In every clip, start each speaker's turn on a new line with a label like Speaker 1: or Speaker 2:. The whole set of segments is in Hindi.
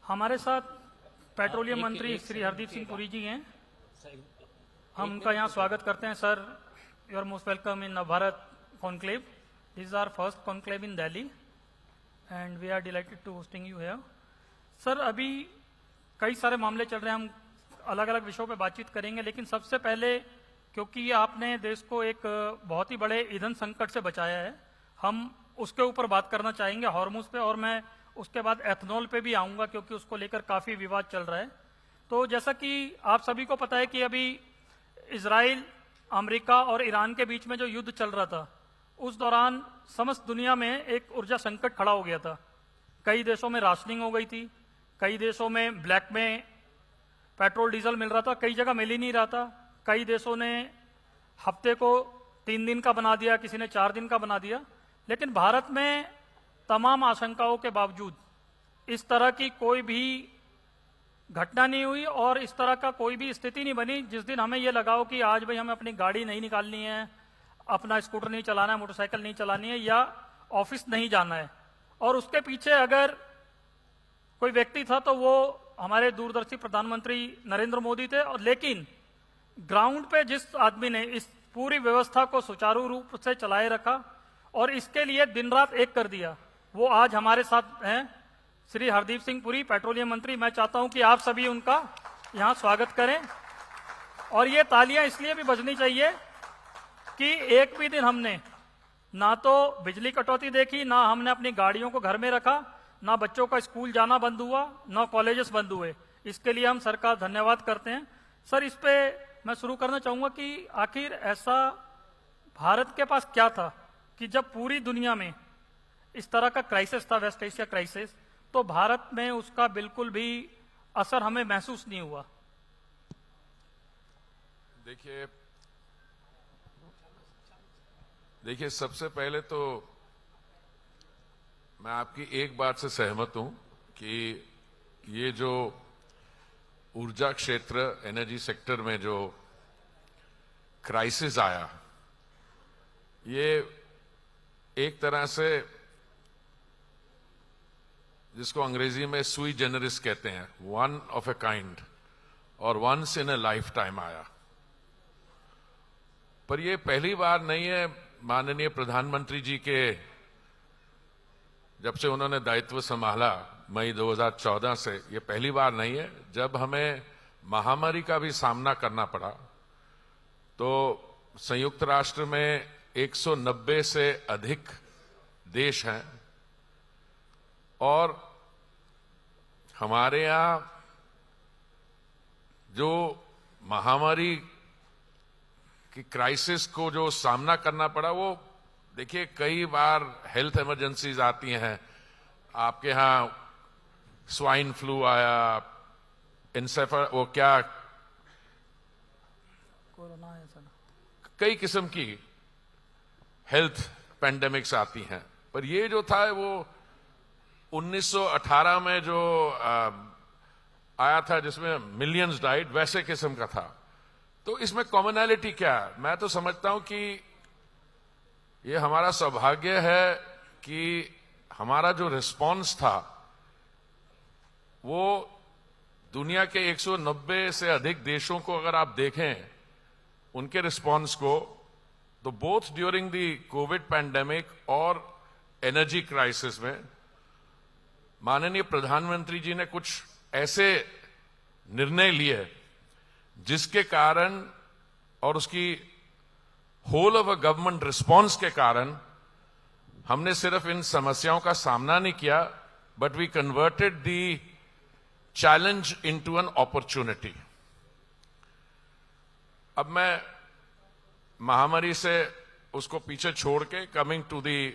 Speaker 1: हमारे साथ पेट्रोलियम मंत्री श्री हरदीप सिंह पुरी जी हैं। हम उनका यहाँ स्वागत करते हैं। Sir, you are most welcome in Bharat conclave. This is our first conclave in Delhi and we are delighted to hosting you here. Sir, अभी कई सारे मामले चल रहे हैं, हम अलग अलग विषयों पे बातचीत करेंगे, लेकिन सबसे पहले क्योंकि आपने देश को एक बहुत ही बड़े ईंधन संकट से बचाया है, हम उसके ऊपर बात करना चाहेंगे, हॉर्मुज पे, और मैं उसके बाद एथनॉल पे भी आऊँगा क्योंकि उसको लेकर काफ़ी विवाद चल रहा है। तो जैसा कि आप सभी को पता है कि अभी इजराइल, अमेरिका और ईरान के बीच में जो युद्ध चल रहा था, उस दौरान समस्त दुनिया में एक ऊर्जा संकट खड़ा हो गया था। कई देशों में राशनिंग हो गई थी, कई देशों में ब्लैक में पेट्रोल डीजल मिल रहा था, कई जगह मिल ही नहीं रहा था। कई देशों ने हफ्ते को 3 दिन का बना दिया, किसी ने 4 दिन का बना दिया। लेकिन भारत में तमाम आशंकाओं के बावजूद इस तरह की कोई भी घटना नहीं हुई और इस तरह का कोई भी स्थिति नहीं बनी जिस दिन हमें यह लगा हो कि आज भाई हमें अपनी गाड़ी नहीं निकालनी है, अपना स्कूटर नहीं चलाना है, मोटरसाइकिल नहीं चलानी है, या ऑफिस नहीं जाना है। और उसके पीछे अगर कोई व्यक्ति था तो वो हमारे दूरदर्शी प्रधानमंत्री नरेंद्र मोदी थे। और लेकिन ग्राउंड पे जिस आदमी ने इस पूरी व्यवस्था को सुचारू रूप से चलाए रखा और इसके लिए दिन रात एक कर दिया, वो आज हमारे साथ हैं श्री हरदीप सिंह पुरी, पेट्रोलियम मंत्री। मैं चाहता हूं कि आप सभी उनका यहां स्वागत करें। और ये तालियां इसलिए भी बजनी चाहिए कि एक भी दिन हमने ना तो बिजली कटौती देखी, ना हमने अपनी गाड़ियों को घर में रखा, ना बच्चों का स्कूल जाना बंद हुआ, ना कॉलेजेस बंद हुए। इसके लिए हम सरकार धन्यवाद करते हैं। सर, इस पे मैं शुरू करना चाहूंगा कि आखिर ऐसा भारत के पास क्या था कि जब पूरी दुनिया में इस तरह का क्राइसिस था, वेस्ट एशिया क्राइसिस, तो भारत में उसका बिल्कुल भी असर हमें महसूस नहीं हुआ।
Speaker 2: देखिए, सबसे पहले तो मैं आपकी एक बात से सहमत हूं कि ये जो ऊर्जा क्षेत्र, एनर्जी सेक्टर में जो क्राइसिस आया, ये एक तरह से जिसको अंग्रेजी में सुई जेनरिस कहते हैं, वन ऑफ ए काइंड और once in a lifetime आया। पर ये पहली बार नहीं है माननीय प्रधानमंत्री जी के जब से उन्होंने दायित्व संभाला मई 2014 से, ये पहली बार नहीं है जब हमें महामारी का भी सामना करना पड़ा। तो संयुक्त राष्ट्र में 190 से अधिक देश हैं और हमारे यहां जो महामारी की क्राइसिस को जो सामना करना पड़ा, वो देखिए कई बार हेल्थ इमरजेंसीज आती हैं। आपके यहां स्वाइन फ्लू आया, वो क्या
Speaker 1: कोरोना है सर, कई
Speaker 2: कई किस्म की हेल्थ पैंडेमिक्स आती हैं। पर ये जो था वो 1918 में जो आया था जिसमें मिलियंस डाइड, वैसे किस्म का था। तो इसमें कॉमनैलिटी क्या है? मैं तो समझता हूं कि ये हमारा सौभाग्य है कि हमारा जो रिस्पांस था वो दुनिया के 190 से अधिक देशों को अगर आप देखें उनके रिस्पांस को, तो both during the Covid pandemic और एनर्जी क्राइसिस में माननीय प्रधानमंत्री जी ने कुछ ऐसे निर्णय लिए जिसके कारण और उसकी whole of a government response के कारण हमने सिर्फ इन समस्याओं का सामना नहीं किया, but we converted the challenge into an opportunity. अब मैं महामारी से उसको पीछे छोड़ के coming to the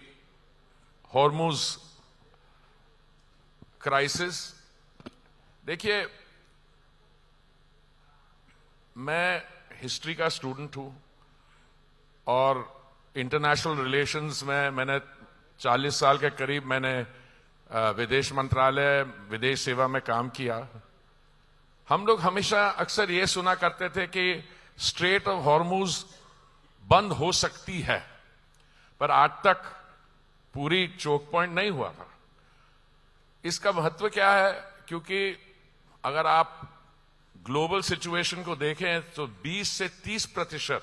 Speaker 2: Hormuz crisis, देखिए मैं हिस्ट्री का स्टूडेंट हूं और इंटरनेशनल रिलेशंस में मैंने 40 साल के करीब मैंने विदेश मंत्रालय, विदेश सेवा में काम किया। हम लोग हमेशा अक्सर ये सुना करते थे कि स्ट्रेट ऑफ हॉर्मुज बंद हो सकती है, पर आज तक पूरी चोक पॉइंट नहीं हुआ था। इसका महत्व क्या है क्योंकि अगर आप ग्लोबल सिचुएशन को देखें तो 20 से 30%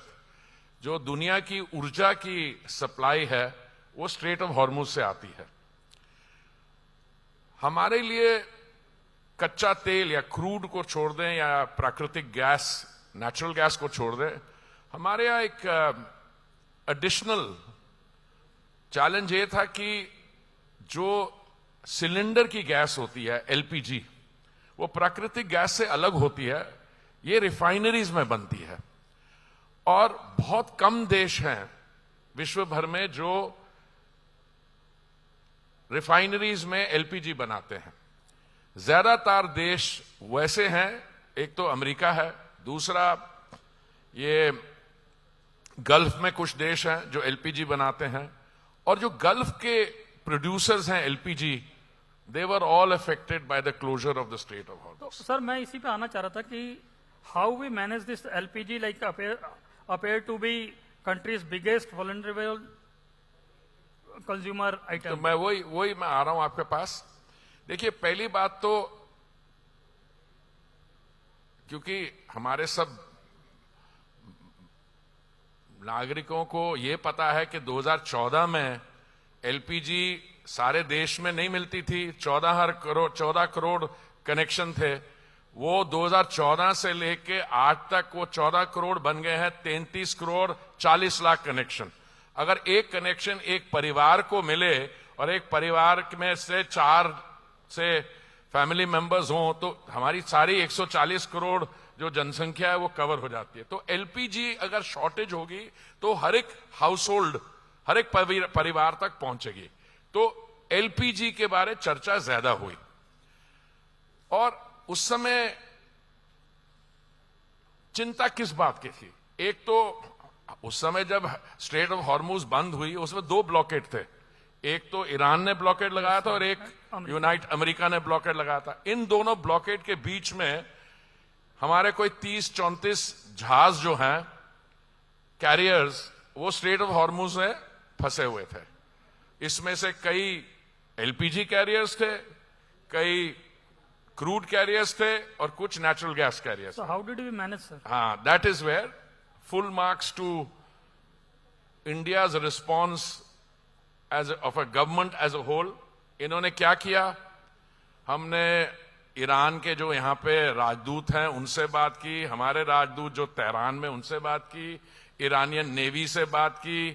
Speaker 2: जो दुनिया की ऊर्जा की सप्लाई है वो स्ट्रेट ऑफ हॉर्मुज से आती है। हमारे लिए कच्चा तेल या क्रूड को छोड़ दें या प्राकृतिक गैस, नेचुरल गैस को छोड़ दें, हमारे यहां एक एडिशनल चैलेंज ये था कि जो सिलेंडर की गैस होती है एलपीजी, वो प्राकृतिक गैस से अलग होती है, ये रिफाइनरीज में बनती है और बहुत कम देश हैं विश्व भर में जो रिफाइनरीज में एलपीजी बनाते हैं। ज्यादातर देश वैसे हैं, एक तो अमेरिका है, दूसरा ये गल्फ में कुछ देश हैं जो एलपीजी बनाते हैं, और जो गल्फ के प्रोड्यूसर्स हैं LPG, they were all affected by the closure of the strait of Hormuz.
Speaker 1: तो सर मैं इसी पे आना चाह रहा था कि how we manage this LPG like appear to be country's biggest vulnerable consumer
Speaker 2: तो
Speaker 1: आइटम।
Speaker 2: मैं वही मैं आ रहा हूं आपके पास। देखिए, पहली बात तो क्योंकि हमारे सब नागरिकों को यह पता है कि 2014 में एलपीजी सारे देश में नहीं मिलती थी, 14 करोड़ कनेक्शन थे। वो 2014 से लेके आज तक वो 14 करोड़ बन गए हैं, 33 करोड़ 40 लाख कनेक्शन। अगर एक कनेक्शन एक परिवार को मिले और एक परिवार में से 4 से फैमिली मेंबर्स हों तो हमारी सारी 140 करोड़ जो जनसंख्या है वो कवर हो जाती है। तो एलपीजी अगर शॉर्टेज होगी तो हर एक हाउस होल्ड, हर एक परिवार तक पहुंचेगी। तो एलपीजी के बारे चर्चा ज्यादा हुई और उस समय चिंता किस बात की थी? एक तो उस समय जब स्ट्रेट ऑफ हॉर्मुज बंद हुई उसमें 2 ब्लॉकेड थे, एक तो ईरान ने ब्लॉकेड लगाया था और एक यूनाइटेड अमेरिका ने ब्लॉकेड लगाया था। इन दोनों ब्लॉकेड के बीच में हमारे कोई 30-34 जहाज जो हैं कैरियर्स, वो स्ट्रेट ऑफ हॉर्मुज में फंसे हुए थे। इसमें से कई एलपीजी कैरियर्स थे, कई क्रूड कैरियर्स थे और कुछ natural gas carriers.
Speaker 1: So how did we manage, sir?
Speaker 2: हाँ, that is where full marks to India's response as of a government as a whole. इन्होंने क्या किया? हमने ईरान के जो यहाँ पे राजदूत हैं उनसे बात की, हमारे राजदूत जो तेहरान में उनसे बात की, ईरानियन नेवी से बात की,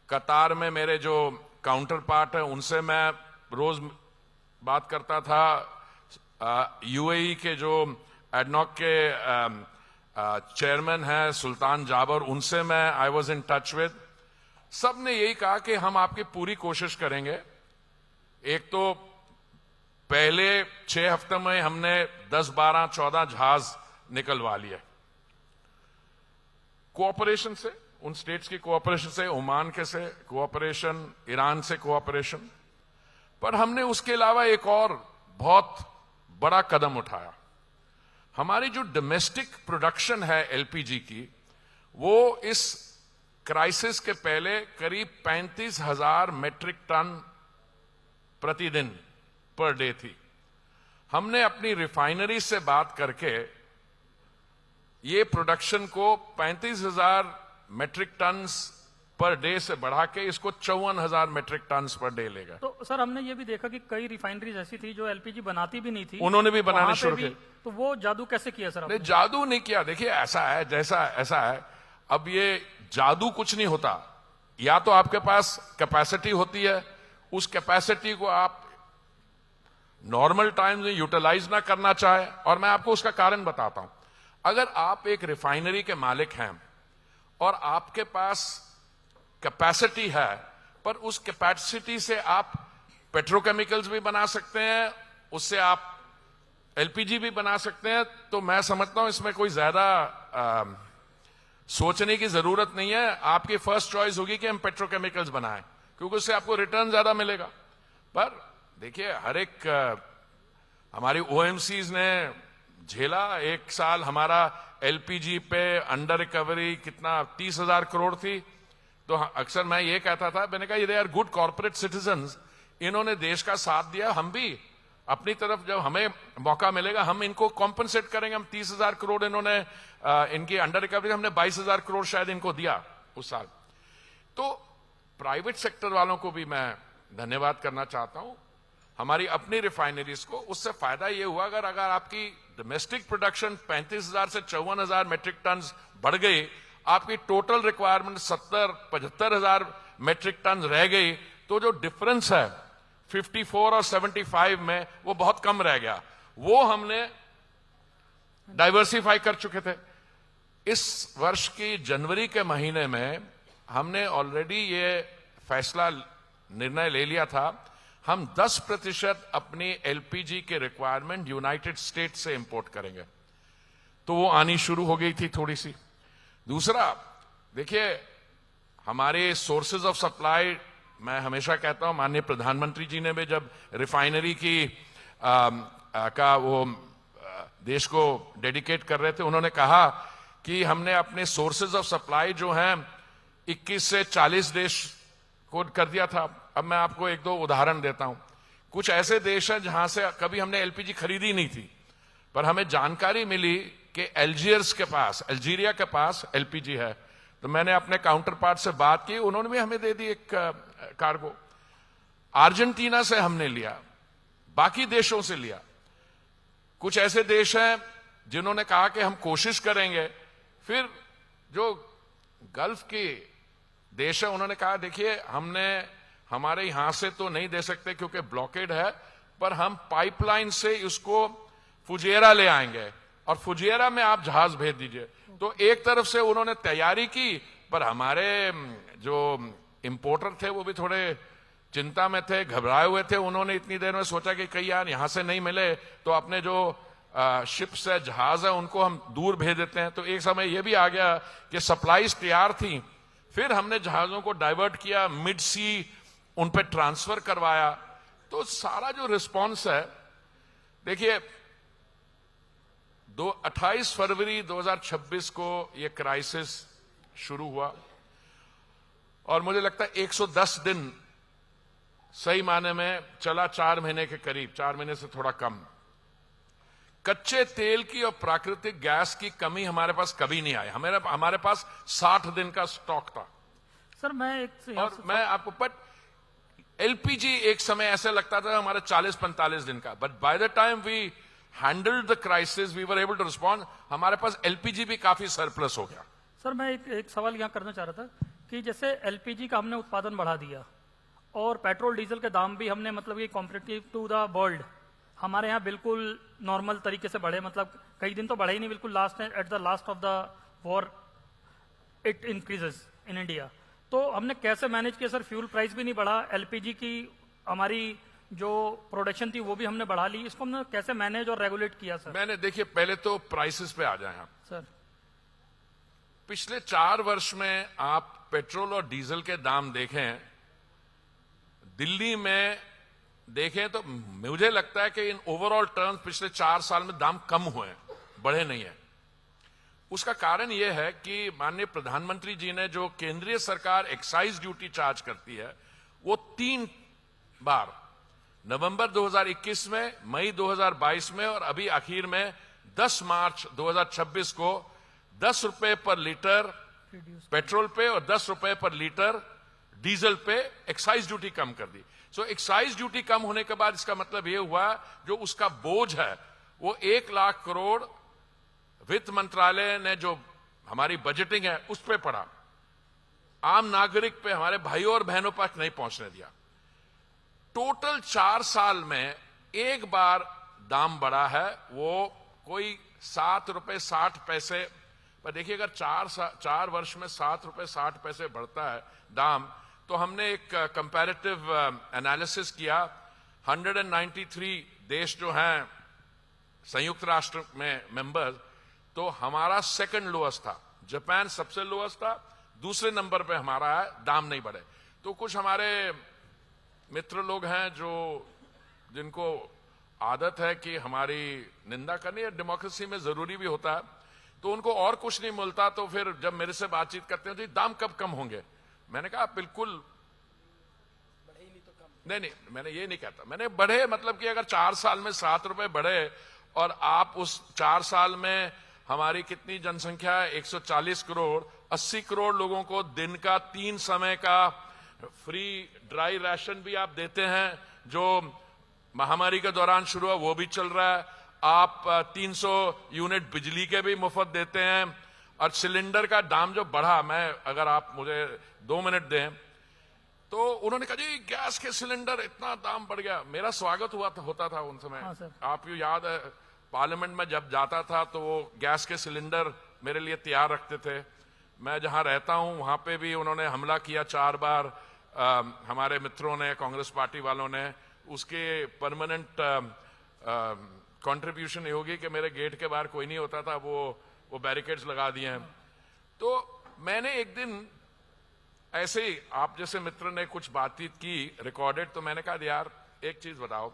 Speaker 2: कतार में मेरे जो काउंटर पार्ट है उनसे मैं रोज बात करता था, यूएई के जो एडनॉक के चेयरमैन हैं सुल्तान जाबर, उनसे मैं I was in touch with. सब ने यही कहा कि हम आपकी पूरी कोशिश करेंगे। एक तो पहले 6 हफ्ते में हमने 10, 12, 14 जहाज निकलवा लिए कोऑपरेशन से, उन स्टेट्स की कोऑपरेशन से, ओमान के से कोऑपरेशन, ईरान से कोऑपरेशन। पर हमने उसके अलावा एक और बहुत बड़ा कदम उठाया। हमारी जो डोमेस्टिक प्रोडक्शन है एलपीजी की, वो इस क्राइसिस के पहले करीब 35,000 मेट्रिक टन प्रतिदिन पर डे थी। हमने अपनी रिफाइनरी से बात करके ये प्रोडक्शन को 35,000 मेट्रिक टन पर डे से बढ़ा के इसको 54,000 मेट्रिक टन पर डे ले गए।
Speaker 1: तो सर हमने ये भी देखा कि कई रिफाइनरीज ऐसी थी जो एलपीजी बनाती भी नहीं थी,
Speaker 2: उन्होंने भी बनाने
Speaker 1: वहां पे
Speaker 2: शुरू
Speaker 1: भी।
Speaker 2: किए।
Speaker 1: तो वो जादू कैसे किया सर आपने?
Speaker 2: नहीं, जादू नहीं किया। देखिए, ऐसा है, जैसा ऐसा है, अब ये जादू कुछ नहीं होता। या तो आपके पास कैपेसिटी होती है, उस कैपेसिटी को आप नॉर्मल टाइम में यूटिलाइज ना करना चाहे, और मैं आपको उसका कारण बताता हूं। अगर आप एक रिफाइनरी के मालिक हैं और आपके पास कैपेसिटी है, पर उस कैपेसिटी से आप पेट्रोकेमिकल्स भी बना सकते हैं, उससे आप एलपीजी भी बना सकते हैं, तो मैं समझता हूं इसमें कोई ज्यादा सोचने की जरूरत नहीं है। आपकी फर्स्ट चॉइस होगी कि हम पेट्रोकेमिकल्स बनाएं, क्योंकि उससे आपको रिटर्न ज्यादा मिलेगा। पर देखिए, हर एक हमारी ओएमसीज ने झेला। एक साल हमारा एलपीजी पे अंडर रिकवरी कितना 30,000 करोड़ थी। तो अक्सर मैं ये कहता था, मैंने कहा ये they are good corporate citizens, इन्होंने देश का साथ दिया, हम भी अपनी तरफ जब हमें मौका मिलेगा हम इनको कॉम्पनसेट करेंगे। हम 30,000 करोड़ इन्होंने इनकी अंडर रिकवरी, हमने 22,000 करोड़ शायद इनको दिया उस साल। तो प्राइवेट सेक्टर वालों को भी मैं धन्यवाद करना चाहता हूं, हमारी अपनी रिफाइनरीज को। उससे फायदा यह हुआ अगर आपकी डोमेस्टिक प्रोडक्शन 35,000 से 54,000 मेट्रिक टन बढ़ गई, आपकी टोटल रिक्वायरमेंट 70-75,000 मेट्रिक टन रह गई, तो जो डिफरेंस है 54 और 75 में वो बहुत कम रह गया। वो हमने डाइवर्सिफाई कर चुके थे। इस वर्ष की जनवरी के महीने में हमने ऑलरेडी ये फैसला निर्णय ले लिया था, हम 10% अपनी एलपीजी के रिक्वायरमेंट यूनाइटेड स्टेट्स से इंपोर्ट करेंगे। तो वो आनी शुरू हो गई थी थोड़ी सी। दूसरा, देखिए हमारे सोर्सेज ऑफ सप्लाई, मैं हमेशा कहता हूं, माननीय प्रधानमंत्री जी ने भी जब रिफाइनरी की का वो देश को डेडिकेट कर रहे थे, उन्होंने कहा कि हमने अपने सोर्सेज ऑफ सप्लाई जो हैं 21 से 40 देश को कर दिया था। अब मैं आपको एक दो उदाहरण देता हूं। कुछ ऐसे देश हैं जहां से कभी हमने एलपीजी खरीदी नहीं थी, पर हमें जानकारी मिली कि अल्जीरिया के पास एलपीजी है। तो मैंने अपने काउंटर पार्ट से बात की, उन्होंने भी हमें दे दी एक कार्गो। अर्जेंटीना से हमने लिया, बाकी देशों से लिया। कुछ ऐसे देश हैं जिन्होंने कहा कि हम कोशिश करेंगे। फिर जो गल्फ के देश है उन्होंने कहा देखिए हमारे यहां से तो नहीं दे सकते क्योंकि ब्लॉकेड है, पर हम पाइपलाइन से इसको फुजेरा ले आएंगे और फुजेरा में आप जहाज भेज दीजिए। तो एक तरफ से उन्होंने तैयारी की, पर हमारे जो इंपोर्टर थे वो भी थोड़े चिंता में थे, घबराए हुए थे। उन्होंने इतनी देर में सोचा कि कहीं यार यहां से नहीं मिले तो अपने जो शिप्स है, जहाज है, उनको हम दूर भेज देते हैं। तो एक समय यह भी आ गया कि सप्लाईज तैयार थी, फिर हमने जहाजों को डाइवर्ट किया, मिड सी उन पे ट्रांसफर करवाया। तो सारा जो रिस्पॉन्स है, देखिए 28 फरवरी 2026 को ये क्राइसिस शुरू हुआ और मुझे लगता है 110 दिन सही माने में चला, 4 महीने के करीब, 4 महीने से थोड़ा कम। कच्चे तेल की और प्राकृतिक गैस की कमी हमारे पास कभी नहीं आई। हमारे पास 60 दिन का स्टॉक था।
Speaker 1: सर
Speaker 2: मैं आपको एलपीजी एक समय ऐसे लगता था हमारे 40-45 दिन का, but by the time we handled the crisis, we were able to respond, हमारे पास एलपीजी भी काफी सरप्लस हो गया।
Speaker 1: सर मैं एक सवाल यहाँ करना चाह रहा था कि जैसे एलपीजी का हमने उत्पादन बढ़ा दिया और पेट्रोल डीजल के दाम भी हमने मतलब ये कॉम्पिटिटिव टू द वर्ल्ड हमारे यहाँ बिल्कुल नॉर्मल तरीके से बढ़े, मतलब कई दिन तो बढ़े ही नहीं, बिल्कुल at the last of the war it increases in India. तो हमने कैसे मैनेज किया सर? फ्यूल प्राइस भी नहीं बढ़ा, एलपीजी की हमारी जो प्रोडक्शन थी वो भी हमने बढ़ा ली, इसको हमने कैसे मैनेज और रेगुलेट किया सर?
Speaker 2: मैंने देखिए पहले तो प्राइसेस पे आ जाए आप
Speaker 1: सर।
Speaker 2: पिछले 4 वर्ष में आप पेट्रोल और डीजल के दाम देखें, दिल्ली में देखें तो मुझे लगता है कि इन ओवरऑल टर्म्स पिछले 4 साल में दाम कम हुए हैं, बढ़े नहीं है। उसका कारण यह है कि माननीय प्रधानमंत्री जी ने जो केंद्रीय सरकार एक्साइज ड्यूटी चार्ज करती है वो 3 बार, नवंबर 2021 में, मई 2022 में और अभी आखिर में 10 मार्च 2026 को 10 रुपए पर लीटर पेट्रोल पे और 10 रुपए पर लीटर डीजल पे एक्साइज ड्यूटी कम कर दी। सो एक्साइज ड्यूटी कम होने के बाद इसका मतलब यह हुआ जो उसका बोझ है वो 1 लाख करोड़ वित्त मंत्रालय ने जो हमारी बजटिंग है उस पे पड़ा, आम नागरिक पे, हमारे भाइयों और बहनों पर नहीं पहुंचने दिया। टोटल 4 साल में एक बार दाम बढ़ा है, वो कोई 7 रुपए 60 पैसे पर। देखिए अगर 4 वर्ष में 7 रुपए 60 पैसे बढ़ता है दाम, तो हमने एक कंपैरेटिव एनालिसिस किया। 193 देश जो हैं संयुक्त राष्ट्र में मेंबर्स, तो हमारा सेकंड लोएस्ट था, जापान सबसे लोएस्ट था, दूसरे नंबर पे हमारा है, दाम नहीं बढ़े। तो कुछ हमारे मित्र लोग हैं जिनको आदत है कि हमारी निंदा करनी है, डेमोक्रेसी में जरूरी भी होता है, तो उनको और कुछ नहीं मिलता, तो फिर जब मेरे से बातचीत करते हैं तो दाम कब कम होंगे, मैंने कहा बिल्कुल नहीं, मैंने ये नहीं कहता, मैंने बढ़े मतलब कि अगर 4 साल में 7 रुपए बढ़े और आप उस 4 साल में हमारी कितनी जनसंख्या है 140 करोड़, 80 करोड़ लोगों को दिन का 3 समय का फ्री ड्राई राशन भी आप देते हैं, जो महामारी के दौरान शुरू हुआ वो भी चल रहा है। आप 300 यूनिट बिजली के भी मुफ्त देते हैं, और सिलेंडर का दाम जो बढ़ा, मैं अगर आप मुझे 2 मिनट दें, तो उन्होंने कहा जी गैस के सिलेंडर इतना दाम बढ़ गया। मेरा स्वागत होता था उन समय।
Speaker 1: हाँ सर।
Speaker 2: आप याद है पार्लियामेंट में जब जाता था तो वो गैस के सिलेंडर मेरे लिए तैयार रखते थे। मैं जहां रहता हूं वहां पे भी उन्होंने हमला किया 4 बार, हमारे मित्रों ने, कांग्रेस पार्टी वालों ने। उसके परमानेंट कंट्रीब्यूशन ये होगी कि मेरे गेट के बाहर कोई नहीं होता था, वो बैरिकेड्स लगा दिए हैं। तो मैंने एक दिन ऐसे ही आप जैसे मित्र ने कुछ बातचीत की रिकॉर्डेड, तो मैंने कहा यार एक चीज बताओ,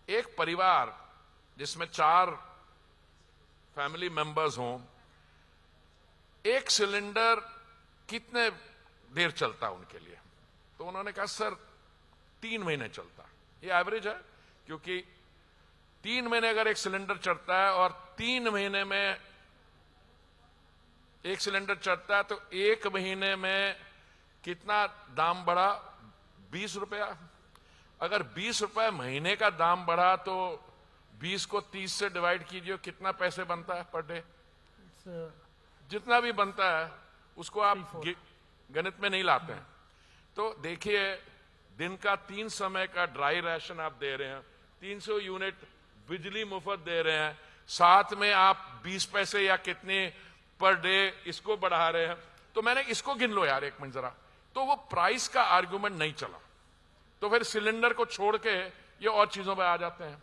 Speaker 2: एक परिवार जिसमें 4 फैमिली मेंबर्स हों, एक सिलेंडर कितने देर चलता उनके लिए? तो उन्होंने कहा सर 3 महीने चलता। ये एवरेज है, क्योंकि 3 महीने अगर एक सिलेंडर चढ़ता है और 3 महीने में एक सिलेंडर चढ़ता है, तो 1 महीने में कितना दाम बढ़ा? 20 रुपया। अगर 20 रुपए महीने का दाम बढ़ा तो 20 को 30 से डिवाइड कीजिए, कितना पैसे बनता है पर डे? जितना भी बनता है उसको आप गणित में नहीं लाते हैं। तो देखिए, दिन का 3 समय का ड्राई राशन आप दे रहे हैं, 300 यूनिट बिजली मुफ्त दे रहे हैं, साथ में आप 20 पैसे या कितने पर डे इसको बढ़ा रहे हैं। तो मैंने इसको गिन लो यार 1 मिनट जरा। तो वो प्राइस का आर्गुमेंट नहीं चला, तो फिर सिलेंडर को छोड़ के ये और चीजों पे आ जाते हैं।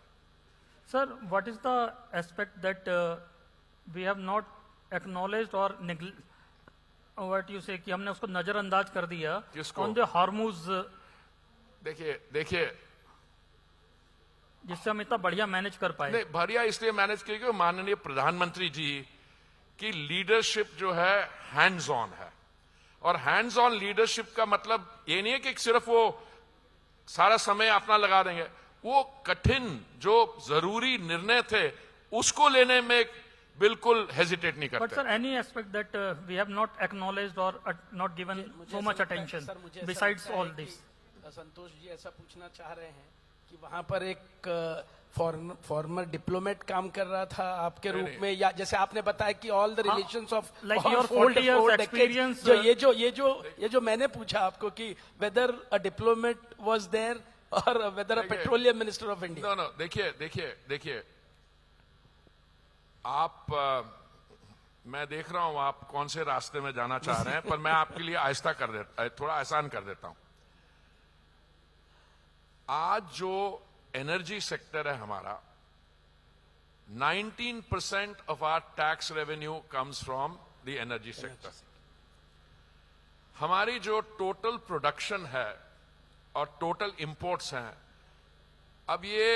Speaker 1: Sir, what is the aspect that we have not acknowledged और व्हाट यू से कि हमने उसको नजरअंदाज कर दिया
Speaker 2: किसको?
Speaker 1: On the Hormuz.
Speaker 2: देखिए
Speaker 1: जिससे हम इतना बढ़िया मैनेज कर पाए।
Speaker 2: नहीं, बढ़िया इसलिए मैनेज किया कि माननीय प्रधानमंत्री जी की लीडरशिप जो है हैंड्स ऑन है। और हैंड्स ऑन लीडरशिप का मतलब ये नहीं है कि सिर्फ वो सारा समय अपना लगा देंगे, वो कठिन जो जरूरी निर्णय थे उसको लेने में बिल्कुल हेजिटेट नहीं
Speaker 1: बट
Speaker 2: करते।
Speaker 1: Sir, any aspect that we have not acknowledged or not given so much attention besides all this?
Speaker 3: Santosh ji ऐसा पूछना चाह रहे हैं कि वहां पर एक फॉर्मर डिप्लोमेट काम कर रहा था आपके रूप में, या जैसे आपने बताया कि all the relations of
Speaker 1: like your 40 years experience,
Speaker 3: ये जो मैंने पूछा आपको कि whether a diplomat was there or whether a petroleum minister of India.
Speaker 2: No, देखिए आप मैं देख रहा हूं आप कौन से रास्ते में जाना चाह रहे हैं, पर मैं आपके लिए आहिस्ता कर देता, थोड़ा आसान कर देता हूं। आज जो एनर्जी सेक्टर है हमारा, 19% of our tax revenue comes from the energy sector. हमारी जो टोटल प्रोडक्शन है और टोटल इंपोर्ट्स हैं, अब ये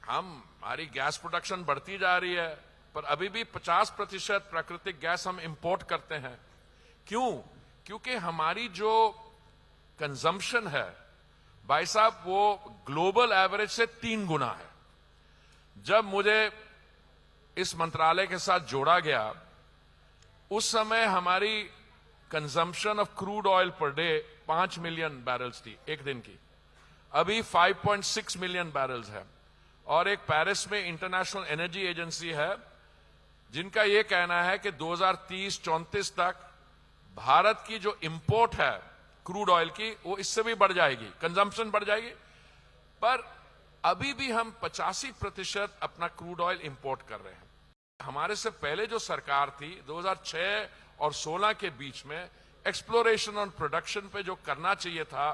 Speaker 2: हमारी गैस प्रोडक्शन बढ़ती जा रही है, पर अभी भी 50% प्राकृतिक गैस हम इंपोर्ट करते हैं। क्यों? क्योंकि हमारी जो कंजम्पशन है भाई साहब, वो ग्लोबल एवरेज से 3 गुना है। जब मुझे इस मंत्रालय के साथ जोड़ा गया, उस समय हमारी consumption of crude oil per day 5 million barrels थी एक दिन की, अभी 5.6 मिलियन बैरल्स है। और एक पेरिस में इंटरनेशनल एनर्जी एजेंसी है जिनका यह कहना है कि 2030-34 तक भारत की जो इंपोर्ट है क्रूड ऑयल की, वो इससे भी बढ़ जाएगी, कंजम्पशन बढ़ जाएगी। पर अभी भी हम 85% अपना क्रूड ऑयल इंपोर्ट कर रहे हैं। हमारे से पहले जो सरकार थी 2006 और 16 के बीच में एक्सप्लोरेशन और प्रोडक्शन पे जो करना चाहिए था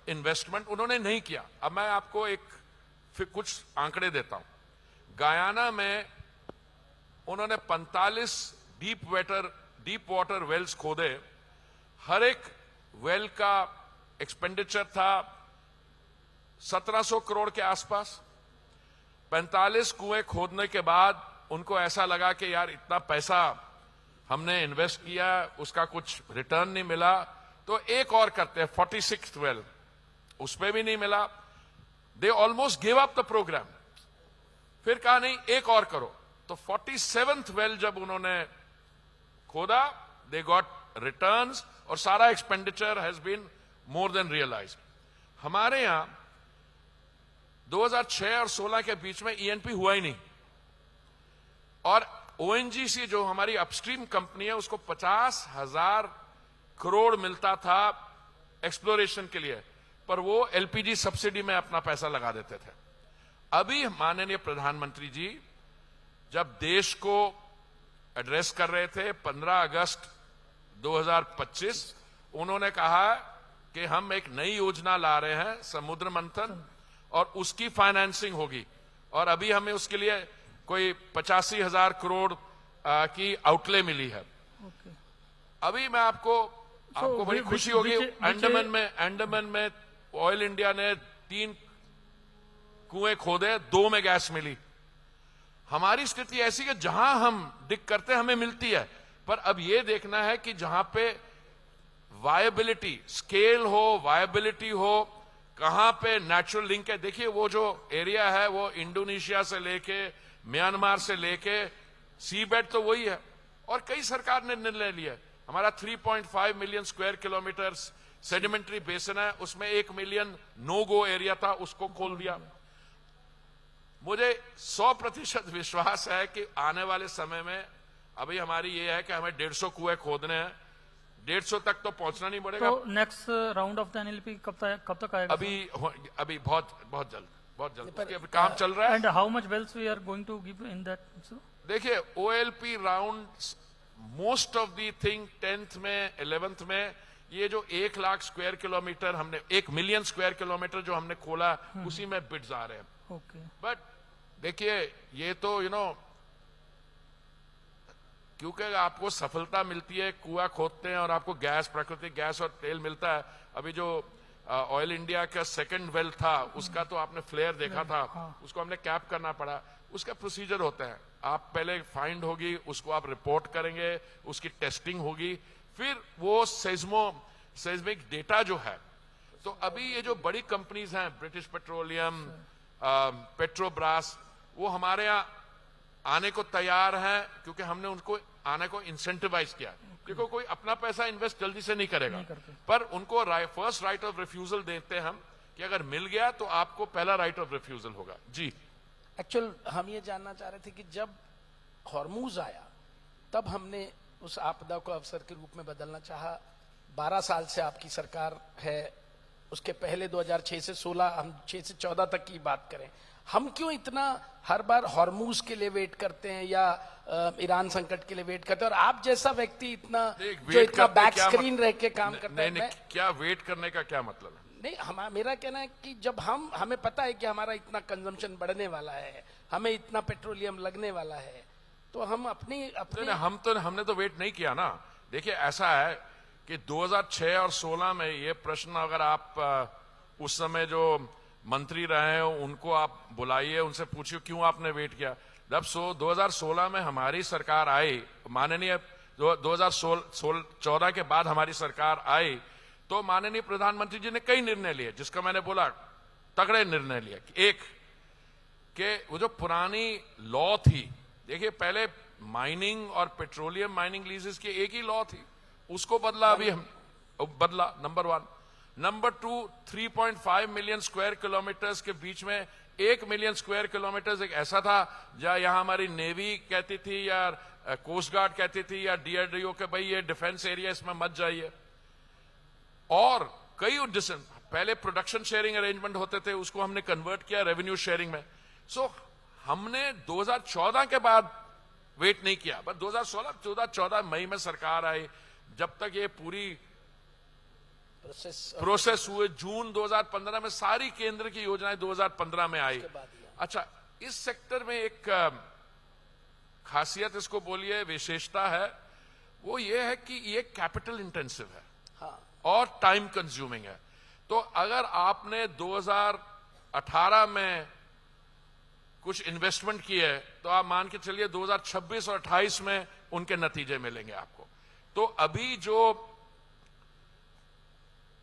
Speaker 2: इन्वेस्टमेंट, उन्होंने नहीं किया। अब मैं आपको फिर कुछ आंकड़े देता हूं। गयाना में उन्होंने 45 डीप वाटर वेल्स खोदे, हर एक वेल का एक्सपेंडिचर था 1700 करोड़ के आसपास। 45 कुएं खोदने के बाद उनको ऐसा लगा कि यार इतना पैसा हमने इन्वेस्ट किया, उसका कुछ रिटर्न नहीं मिला, तो एक और करते हैं 46th वेल। उस पर भी नहीं मिला। They almost give up the program. फिर कहा नहीं एक और करो, तो 47th वेल जब उन्होंने खोदा, दे गॉट रिटर्न्स और सारा expenditure has been more than realised. हमारे यहां 2006 और 16 के बीच में ईएनपी हुआ ही नहीं, और ओएनजीसी जो हमारी अपस्ट्रीम कंपनी है उसको 50,000 करोड़ मिलता था एक्सप्लोरेशन के लिए, पर वो एलपीजी सब्सिडी में अपना पैसा लगा देते थे। अभी माननीय प्रधानमंत्री जी जब देश को एड्रेस कर रहे थे 15 अगस्त 2025, उन्होंने कहा कि हम एक नई योजना ला रहे हैं समुद्र मंथन, और उसकी फाइनेंसिंग होगी, और अभी हमें उसके लिए कोई 85,000 करोड़ की आउटले मिली है। अभी मैं आपको बड़ी खुशी होगी, अंडमान में ऑयल इंडिया ने 3 कुएं खोदे, 2 में गैस मिली। हमारी स्थिति ऐसी कि जहां हम डिग करते हैं हमें मिलती है, पर अब यह देखना है कि जहां पे वायबिलिटी स्केल हो, वायबिलिटी हो, कहां पे नेचुरल लिंक है। देखिए वो जो एरिया है वो इंडोनेशिया से लेके म्यांमार से लेके सी बेड तो वही है, और कई सरकार ने निर्णय लिया। हमारा 3.5 million square kilometre sedimentary basin है, उसमें 1 मिलियन नो गो एरिया था, उसको खोल दिया। मुझे 100% विश्वास है कि आने वाले समय में, अभी हमारी ये है कि हमें 150 कुएं खोदने हैं, 150 तक तो पहुंचना नहीं पड़ेगा।
Speaker 1: तो next round of the NLP कब तक आएगा?
Speaker 2: अभी बहुत जल्द उसके अभी काम चल रहा है।
Speaker 1: And how much wells we are going to give in that?
Speaker 2: देखिए OLP round most of the thing 10th में 11th में, ये जो 1 लाख स्क्वायर किलोमीटर हमने 1 मिलियन स्क्वायर किलोमीटर जो हमने खोला, उसी में बिड्स आ रहे हैं।
Speaker 1: ओके,
Speaker 2: बट देखिए ये तो क्योंकि आपको सफलता मिलती है, कुआं खोदते हैं और आपको गैस, प्राकृतिक गैस और तेल मिलता है। अभी जो ऑयल इंडिया का 2nd वेल था, उसका तो आपने फ्लेयर देखा था, उसको हमने कैप करना पड़ा। उसका प्रोसीजर होता है, आप पहले फाइंड होगी, उसको आप रिपोर्ट करेंगे, उसकी टेस्टिंग होगी, फिर वो सेस्मिक डेटा जो है। तो अभी ये जो बड़ी कंपनीज हैं, ब्रिटिश पेट्रोलियम, पेट्रोब्रास, वो हमारे यहाँ आने को तैयार हैं, क्योंकि हमने उनको आने को इंसेंटिवाइज किया। देखो कोई अपना पैसा इन्वेस्ट जल्दी से नहीं करेगा, पर उनको फर्स्ट राइट ऑफ रिफ्यूजल देते हैं हम, कि अगर मिल गया तो आपको पहला राइट ऑफ रिफ्यूजल होगा। जी,
Speaker 3: एक्चुअल हम ये जानना चाह रहे थे कि जब हॉर्मूज आया तब हमने उस आपदा को अवसर के रूप में बदलना चाहा। 12 साल से आपकी सरकार है, उसके पहले 2006 से 16, हम 6 से 14 तक की बात करें, हम क्यों इतना हर बार हॉर्मूज के लिए वेट करते हैं या ईरान संकट के लिए वेट करते हैं? और आप जैसा व्यक्ति इतना बैक स्क्रीन रह के काम करता है,
Speaker 2: क्या वेट करने का क्या मतलब है?
Speaker 3: नहीं, मेरा कहना है कि जब हमें पता है कि हमारा इतना कंजम्पशन बढ़ने वाला है, हमें इतना पेट्रोलियम लगने वाला है, तो हम
Speaker 2: हमने तो वेट नहीं किया ना। देखिए ऐसा है कि 2006 और 16 में ये प्रश्न, अगर आप उस समय जो मंत्री रहे हैं उनको आप बुलाइए, उनसे पूछिए क्यों आपने वेट किया। जब 2016 में हमारी सरकार आई, माननीय 2014 के बाद हमारी सरकार आई, तो माननीय प्रधानमंत्री जी ने कई निर्णय लिए, जिसका मैंने बोला तगड़े निर्णय लिए। एक कि वो जो पुरानी लॉ थी, देखिए पहले माइनिंग और पेट्रोलियम माइनिंग लीजेस की एक ही लॉ थी, उसको बदला, अभी हम बदला, number 1। Number 2, 3.5 million square kilometres के बीच में 1 मिलियन स्क्वायर किलोमीटर्स एक ऐसा था जहां यहां हमारी नेवी कहती थी या कोस्ट गार्ड कहती थी या डीआरडीओ के भाई ये डिफेंस एरिया, इसमें मत जाइए। और कई पहले प्रोडक्शन शेयरिंग अरेंजमेंट होते थे, उसको हमने कन्वर्ट किया रेवेन्यू शेयरिंग में। सो हमने 2014 के बाद वेट नहीं किया, बस 2014 मई में सरकार आई, जब तक ये पूरी प्रोसेस हुए, जून 2015 में सारी केंद्र की योजनाएं 2015 में आई। अच्छा, इस सेक्टर में एक खासियत, इसको बोलिए विशेषता है, वो ये है कि ये कैपिटल इंटेंसिव है और टाइम कंज्यूमिंग है। तो अगर आपने 2018 में कुछ इन्वेस्टमेंट की है, तो आप मान के चलिए 2026 और 28 में उनके नतीजे मिलेंगे आपको। तो अभी जो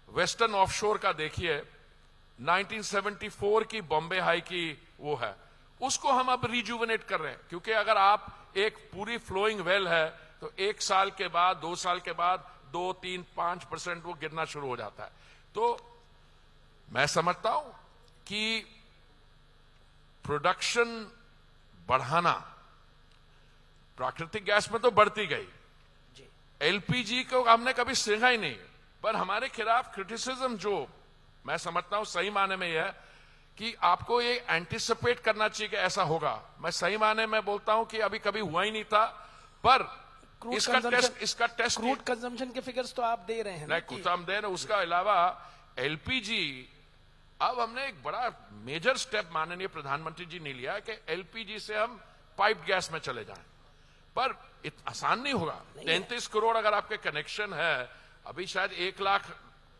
Speaker 2: वेस्टर्न ऑफशोर का देखिए, 1974 की बॉम्बे हाई की वो है, उसको हम अब रिजुवनेट कर रहे हैं। क्योंकि अगर आप एक पूरी फ्लोइंग वेल है तो 1 साल के बाद 2 साल के बाद 2, 3, 5% वो गिरना शुरू हो जाता है। तो मैं समझता हूं कि प्रोडक्शन बढ़ाना, प्राकृतिक गैस में तो बढ़ती गई,
Speaker 3: जी
Speaker 2: एलपीजी को हमने कभी सीखा ही नहीं, पर हमारे खिलाफ क्रिटिसिज्म जो मैं समझता हूं सही माने में यह है कि आपको ये एंटिसिपेट करना चाहिए कि ऐसा होगा। मैं सही माने में बोलता हूं कि अभी कभी हुआ ही नहीं था, पर इसका टेस्ट
Speaker 3: क्रूड कंजम्पशन के फिगर्स तो आप दे रहे हैं ना
Speaker 2: नहीं, कुछ हम दे रहे। उसका अलावा एलपीजी, अब हमने एक बड़ा मेजर स्टेप माननीय प्रधानमंत्री जी ने लिया है कि एलपीजी से हम पाइप गैस में चले जाएं, पर आसान नहीं होगा। 33 करोड़ अगर आपके कनेक्शन है, अभी शायद 1 लाख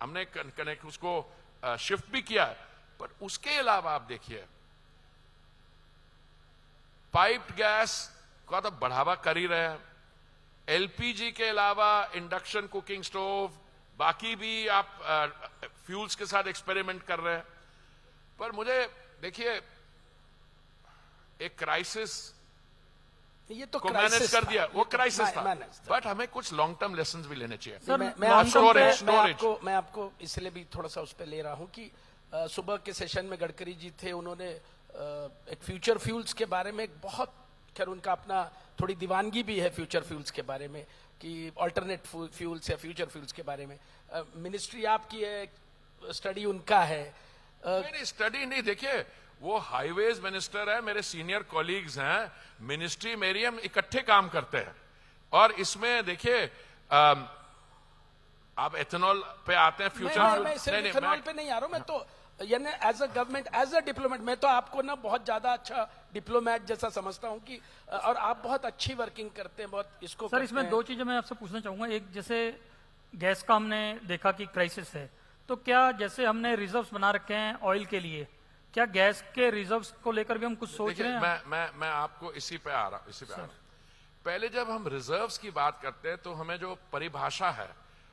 Speaker 2: हमने कनेक्ट उसको शिफ्ट भी किया है, पर उसके अलावा आप देखिए पाइप्ड गैस का तो बढ़ावा कर ही रहे हैं। एलपीजी के अलावा इंडक्शन कुकिंग स्टोव, बाकी भी आप फ्यूल्स के साथ एक्सपेरिमेंट कर रहे हैं। पर मुझे देखिए एक क्राइसिस
Speaker 3: ये तो
Speaker 2: को मैनेज कर दिया, वो क्राइसिस था,
Speaker 3: मैनेज
Speaker 2: बट हमें कुछ लॉन्ग टर्म लेसन भी लेने चाहिए।
Speaker 1: सर,
Speaker 3: मैं आपको इसलिए भी थोड़ा सा उस पर ले रहा हूं कि सुबह के सेशन में गडकरी जी थे, उन्होंने एक फ्यूचर फ्यूल्स के बारे में एक बहुत, खैर उनका अपना थोड़ी दीवानगी भी है फ्यूचर फ्यूल्स के बारे में कि अल्टरनेट फ्यूल्स या फ्यूचर फ्यूल्स के बारे में। मिनिस्ट्री आपकी है, स्टडी उनका है।
Speaker 2: मेरी स्टडी नहीं, देखिए वो हाईवेज मिनिस्टर है, मेरे सीनियर कॉलीग्स हैं, मिनिस्ट्री मेरी, हम इकट्ठे काम करते हैं। और इसमें देखिए आप एथेनॉल पे आते हैं, फ्यूचर
Speaker 3: मैं सिर्फ इथेनॉल पे नहीं आ रहा हूं, मैं तो यानी as a government, as a diplomat, मैं तो आपको ना बहुत ज्यादा अच्छा डिप्लोमेट जैसा समझता हूं कि, और आप बहुत अच्छी वर्किंग करते हैं, बहुत इसको
Speaker 1: सर इसमें 2 चीजें मैं आपसे पूछना चाहूंगा। एक, जैसे गैस का हमने देखा कि क्राइसिस है, तो क्या जैसे हमने रिजर्व्स बना रखे हैं ऑयल के लिए, क्या गैस के रिजर्व्स को लेकर भी हम कुछ सोच रहे हैं?
Speaker 2: मैं आपको इसी पे आ रहा हूं। पहले जब हम रिजर्व्स की बात करते हैं तो हमें जो परिभाषा है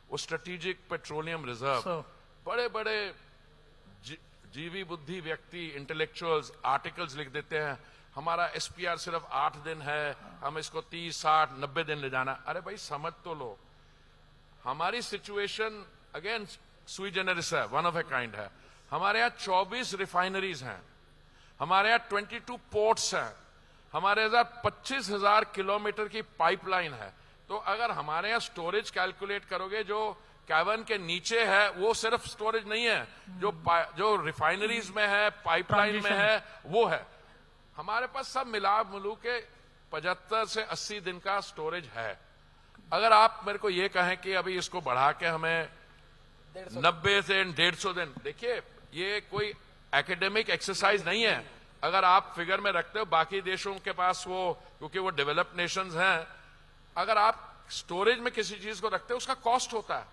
Speaker 2: वो स्ट्रेटेजिक पेट्रोलियम रिजर्व, बड़े बड़े जीवी बुद्धि व्यक्ति, इंटेलेक्चुअल्स आर्टिकल्स लिख देते हैं, हमारा एसपीआर सिर्फ 8 दिन है, हम इसको 30, 60, 90 दिन ले जाना। अरे भाई समझ तो लो, हमारी सिचुएशन अगेन सुई जेनरिस है, वन ऑफ ए काइंड है। हमारे यहाँ 24 रिफाइनरीज हैं, हमारे यहाँ 22 पोर्ट्स हैं, हमारे यहाँ 25,000 किलोमीटर की पाइपलाइन है। तो अगर हमारे यहाँ स्टोरेज कैलकुलेट करोगे, जो कैवन के नीचे है वो सिर्फ स्टोरेज नहीं है, जो रिफाइनरीज में है, पाइपलाइन में है, वो है। हमारे पास सब मिला मिलू के 75 से 80 दिन का स्टोरेज है। अगर आप मेरे को ये कहें कि अभी इसको बढ़ा के हमें 90 से 150 दिन, देखिए ये कोई एकेडमिक एक्सरसाइज नहीं है। अगर आप फिगर में रखते हो, बाकी देशों के पास वो, क्योंकि वो डेवलप्ड नेशंस हैं, अगर आप स्टोरेज में किसी चीज को रखते हैं उसका कॉस्ट होता है।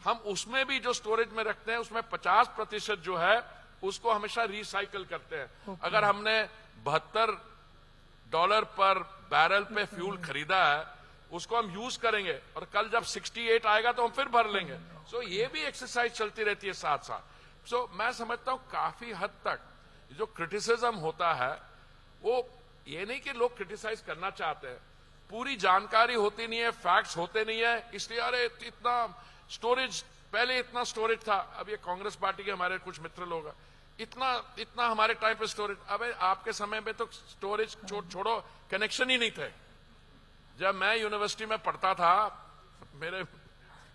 Speaker 2: हम उसमें भी जो स्टोरेज में रखते हैं उसमें 50% जो है उसको हमेशा रिसाइकल करते हैं। अगर हमने $72 पर बैरल पे फ्यूल खरीदा है, उसको हम यूज करेंगे और कल जब 68 आएगा तो हम फिर भर लेंगे। सो ये भी एक्सरसाइज चलती रहती है साथ साथ। सो मैं समझता हूं काफी हद तक जो क्रिटिसिज्म होता है वो ये नहीं कि लोग क्रिटिसाइज करना चाहते हैं, पूरी जानकारी होती नहीं है, फैक्ट्स होते नहीं है, इसलिए अरे इतना स्टोरेज, पहले इतना स्टोरेज था। अब ये कांग्रेस पार्टी के हमारे कुछ मित्र लोग हैं, इतना हमारे टाइम पे स्टोरेज, अबे आपके समय में तो स्टोरेज छोड़ो, कनेक्शन ही नहीं थे। जब मैं यूनिवर्सिटी में पढ़ता था, मेरे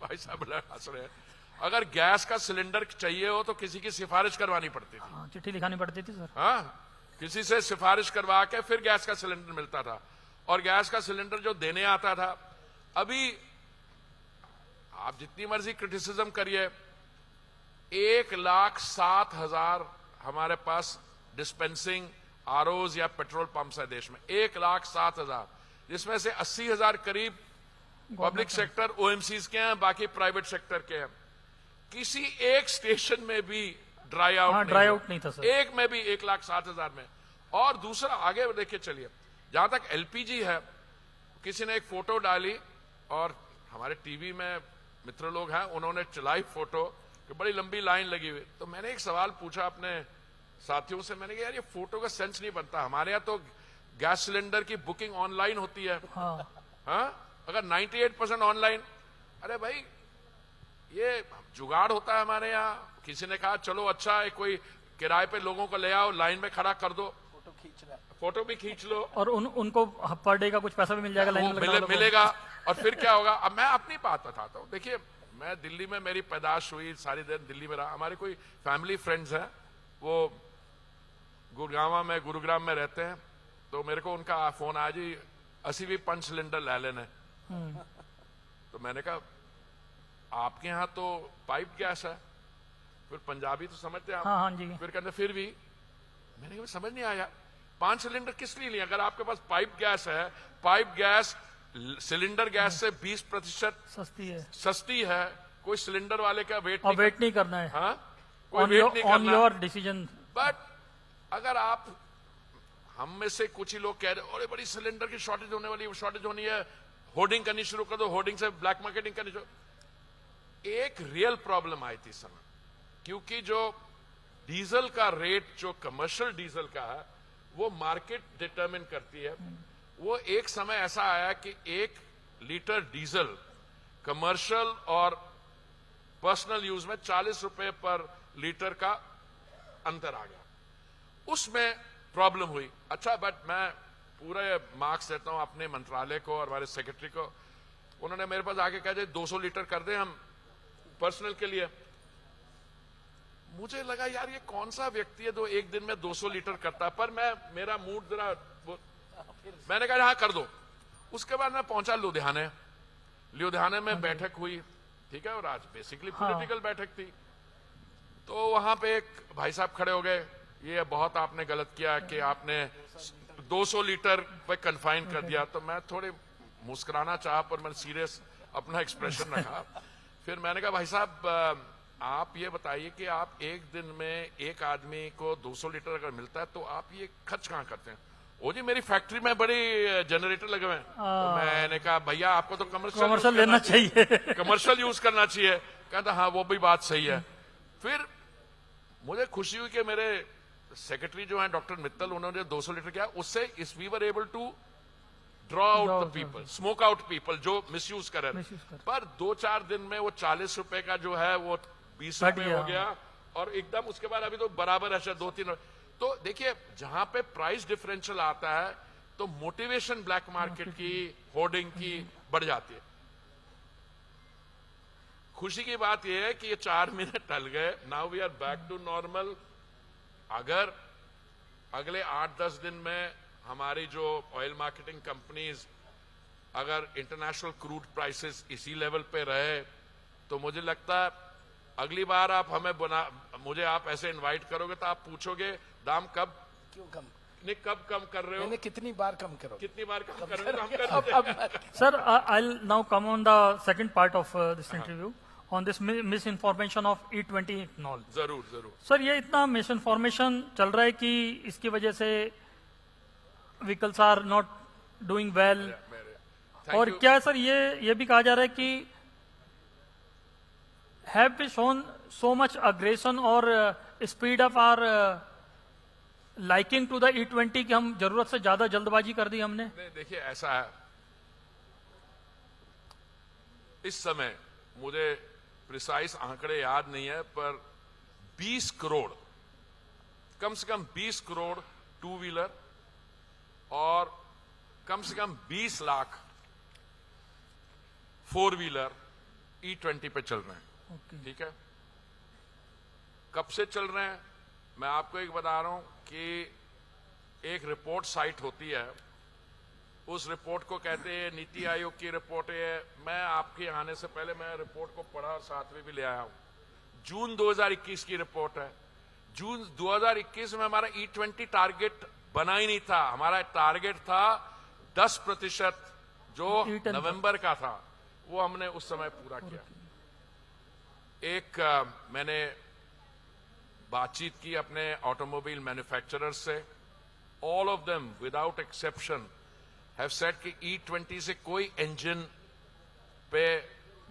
Speaker 2: भाई साहब हंस रहे हैं, अगर गैस का सिलेंडर चाहिए हो तो किसी की सिफारिश करवानी पड़ती थी,
Speaker 1: चिट्ठी लिखानी पड़ती थी सर।
Speaker 2: हाँ, किसी से सिफारिश करवा के फिर गैस का सिलेंडर मिलता था। और गैस का सिलेंडर जो देने आता था, अभी आप जितनी मर्जी क्रिटिसिज्म करिए, 1,07,000 हमारे पास डिस्पेंसिंग आरओज या पेट्रोल पंप्स है देश में, 1,07,000, जिसमें से 80,000 करीब पब्लिक सेक्टर ओएमसीज के हैं, बाकी प्राइवेट सेक्टर के हैं। किसी एक स्टेशन में भी ड्राई आउट
Speaker 1: नहीं था सर,
Speaker 2: एक में भी 1,07,000 में। और दूसरा आगे देखिए, चलिए जहां तक एलपीजी है, किसी ने एक फोटो डाली और हमारे टीवी में मित्र लोग हैं, उन्होंने चलाई फोटो कि बड़ी लंबी लाइन लगी हुई। तो मैंने एक सवाल पूछा अपने साथियों से, मैंने कहा यार ये फोटो का सेंस नहीं बनता, हमारे यहाँ तो गैस सिलेंडर की बुकिंग ऑनलाइन होती है। हाँ, अगर 98% ऑनलाइन, अरे भाई ये जुगाड़ होता है हमारे यहाँ। किसी ने कहा चलो अच्छा है, कोई किराए पे लोगों को ले आओ, लाइन में खड़ा कर दो,
Speaker 3: फोटो खींच रहा है।
Speaker 2: फोटो भी खींच लो
Speaker 1: और उनको पर डे का कुछ पैसा भी मिल जाएगा लाइन में लगने वालों को।
Speaker 2: मिलेगा। और फिर क्या होगा, अब मैं अपनी बात बताता हूँ। देखिए मैं दिल्ली में, मेरी पैदाश हुई, सारी दिन दिल्ली में रहा। हमारे कोई फैमिली फ्रेंड्स हैं, वो गुरुग्राम में रहते हैं। तो मेरे को उनका फोन आया जी 80 भी 5 सिलेंडर ले लेने। तो मैंने कहा आपके यहाँ तो पाइप गैस है। फिर पंजाबी तो समझते हैं आप।
Speaker 1: हाँ जी।
Speaker 2: फिर कहते फिर भी, मैंने कहा समझ नहीं आया 5 सिलेंडर किस लिए लिए? अगर आपके पास पाइप गैस है, पाइप गैस सिलेंडर गैस से 20% सस्ती है। कोई सिलेंडर वाले का वेट
Speaker 1: नहीं करना है।
Speaker 2: हाँ, कोई वेट नहीं करना।
Speaker 1: On your decision.
Speaker 2: बट अगर आप, हम में से कुछ ही लोग कह रहे अरे बड़ी सिलेंडर की शॉर्टेज होने वाली, शॉर्टेज होनी है, होर्डिंग करनी शुरू कर दो, होर्डिंग से ब्लैक मार्केटिंग करनी शुरू। एक रियल प्रॉब्लम आई थी इस समय, क्योंकि जो डीजल का रेट, जो कमर्शियल डीजल का है, वो मार्केट डिटरमिन करती है। वो एक समय ऐसा आया कि 1 लीटर डीजल कमर्शियल और पर्सनल यूज में 40 रुपए पर लीटर का अंतर आ गया। उसमें प्रॉब्लम हुई। अच्छा, बट मैं पूरे मार्क्स देता हूं अपने मंत्रालय को और हमारे सेक्रेटरी को। उन्होंने मेरे पास आके कहा जाए 200 लीटर कर दें हम पर्सनल के लिए। मुझे लगा यार ये कौन सा व्यक्ति है जो एक दिन में 200 लीटर करता है, पर मेरा मूड जरा, मैंने कहा हाँ कर दो। उसके बाद मैं पहुंचा लुधियाने में बैठक हुई, ठीक है, और आज बेसिकली पॉलिटिकल बैठक थी। तो वहां पे एक भाई साहब खड़े हो गए, ये बहुत आपने गलत किया कि आपने 200 लीटर पे कन्फाइन कर दिया। तो मैं थोड़े मुस्कुराना चाहा, पर मैंने सीरियस अपना एक्सप्रेशन रखा। फिर मैंने कहा भाई साहब आप ये बताइए कि आप एक दिन में एक आदमी को 200 लीटर अगर मिलता है तो आप ये खर्च कहाँ करते हैं? ओ जी मेरी फैक्ट्री में बड़ी जनरेटर लगे हुए हैं। तो मैंने कहा भैया आपको तो कमर्शियल
Speaker 1: लेना चाहिए,
Speaker 2: कमर्शियल यूज करना चाहिए। कहता हाँ वो भी बात सही है। फिर मुझे खुशी हुई कि मेरे सेक्रेटरी जो है डॉक्टर मित्तल, उन्होंने 200 लीटर किया। उससे we were able to draw out the people, smoke out people जो मिसयूज कर रहे हैं। पर 2-4 दिन में वो 40 रुपए का जो है वो 20 रुपए हो गया, और एकदम उसके बाद अभी तो बराबर है, 2-3। तो देखिए जहां पे प्राइस डिफरेंशियल आता है तो मोटिवेशन ब्लैक मार्केट की, होर्डिंग की बढ़ जाती है। खुशी की बात यह है कि ये 4 महीने टल गए। Now we are back to normal. अगर अगले 8-10 दिन में हमारी जो ऑयल मार्केटिंग कंपनीज, अगर इंटरनेशनल क्रूड प्राइसेस इसी लेवल पे रहे, तो मुझे लगता है अगली बार आप मुझे आप ऐसे इनवाइट करोगे तो आप पूछोगे दाम क्यों कम कर रहे हो,
Speaker 3: कितनी बार कम करो,
Speaker 2: कितनी बार कम कर रहे हो, हम कर देते हैं।
Speaker 1: Sir, I'll now come on the second part of this interview on this misinformation of E20 ethanol.
Speaker 2: जरूर।
Speaker 1: सर, ये इतना मिस इन्फॉर्मेशन चल रहा है कि इसकी वजह से vehicles are not doing well. और क्या सर ये भी कहा जा रहा है कि have we shown so much aggression or speed of our liking to the E20 कि हम जरूरत से ज्यादा जल्दबाजी कर दी हमने?
Speaker 2: देखिए ऐसा है, इस समय मुझे प्रिसाइज आंकड़े याद नहीं है, पर 20 करोड़, कम से कम 20 करोड़ 2 व्हीलर और कम से कम 20 लाख 4 व्हीलर E20 पे चल रहे हैं। ठीक है, कब से चल रहे हैं मैं आपको एक बता रहा हूं कि एक रिपोर्ट साइट होती है, उस रिपोर्ट को कहते हैं नीति आयोग की रिपोर्ट है। मैं आपके आने से पहले मैं रिपोर्ट को पढ़ा और साथ में भी ले आया हूं। जून 2021 की रिपोर्ट है। जून 2021 में हमारा E20 टारगेट बना ही नहीं था। हमारा टारगेट था 10% जो नवंबर का था, वो हमने उस समय पूरा किया। मैंने बातचीत की अपने ऑटोमोबाइल मैन्युफैक्चरर्स से। All of them without exception have said कि E20 से कोई इंजन पे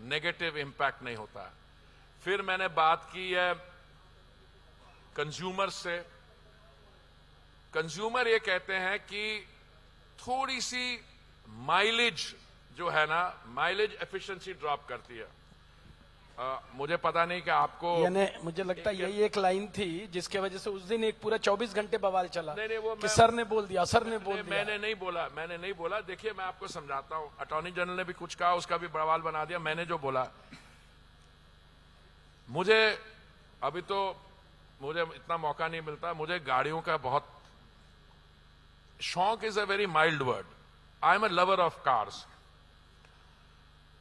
Speaker 2: नेगेटिव इंपैक्ट नहीं होता है। फिर मैंने बात की है कंज्यूमर से। कंज्यूमर ये कहते हैं कि थोड़ी सी माइलेज जो है ना, माइलेज एफिशिएंसी ड्रॉप करती है। मुझे पता नहीं कि आपको,
Speaker 3: यानी मुझे लगता है यही एक लाइन थी जिसके वजह से उस दिन एक पूरा 24 घंटे बवाल चला।
Speaker 2: नहीं, वो
Speaker 3: कि सर ने बोल दिया, सर ने बोल दिया।
Speaker 2: मैंने नहीं बोला। देखिए, मैं आपको समझाता हूं। अटॉर्नी जनरल ने भी कुछ कहा, उसका भी बवाल बना दिया। मैंने जो बोला, मुझे अभी तो मुझे इतना मौका नहीं मिलता। मुझे गाड़ियों का बहुत शौक, is a very mild word. I am a lover of cars.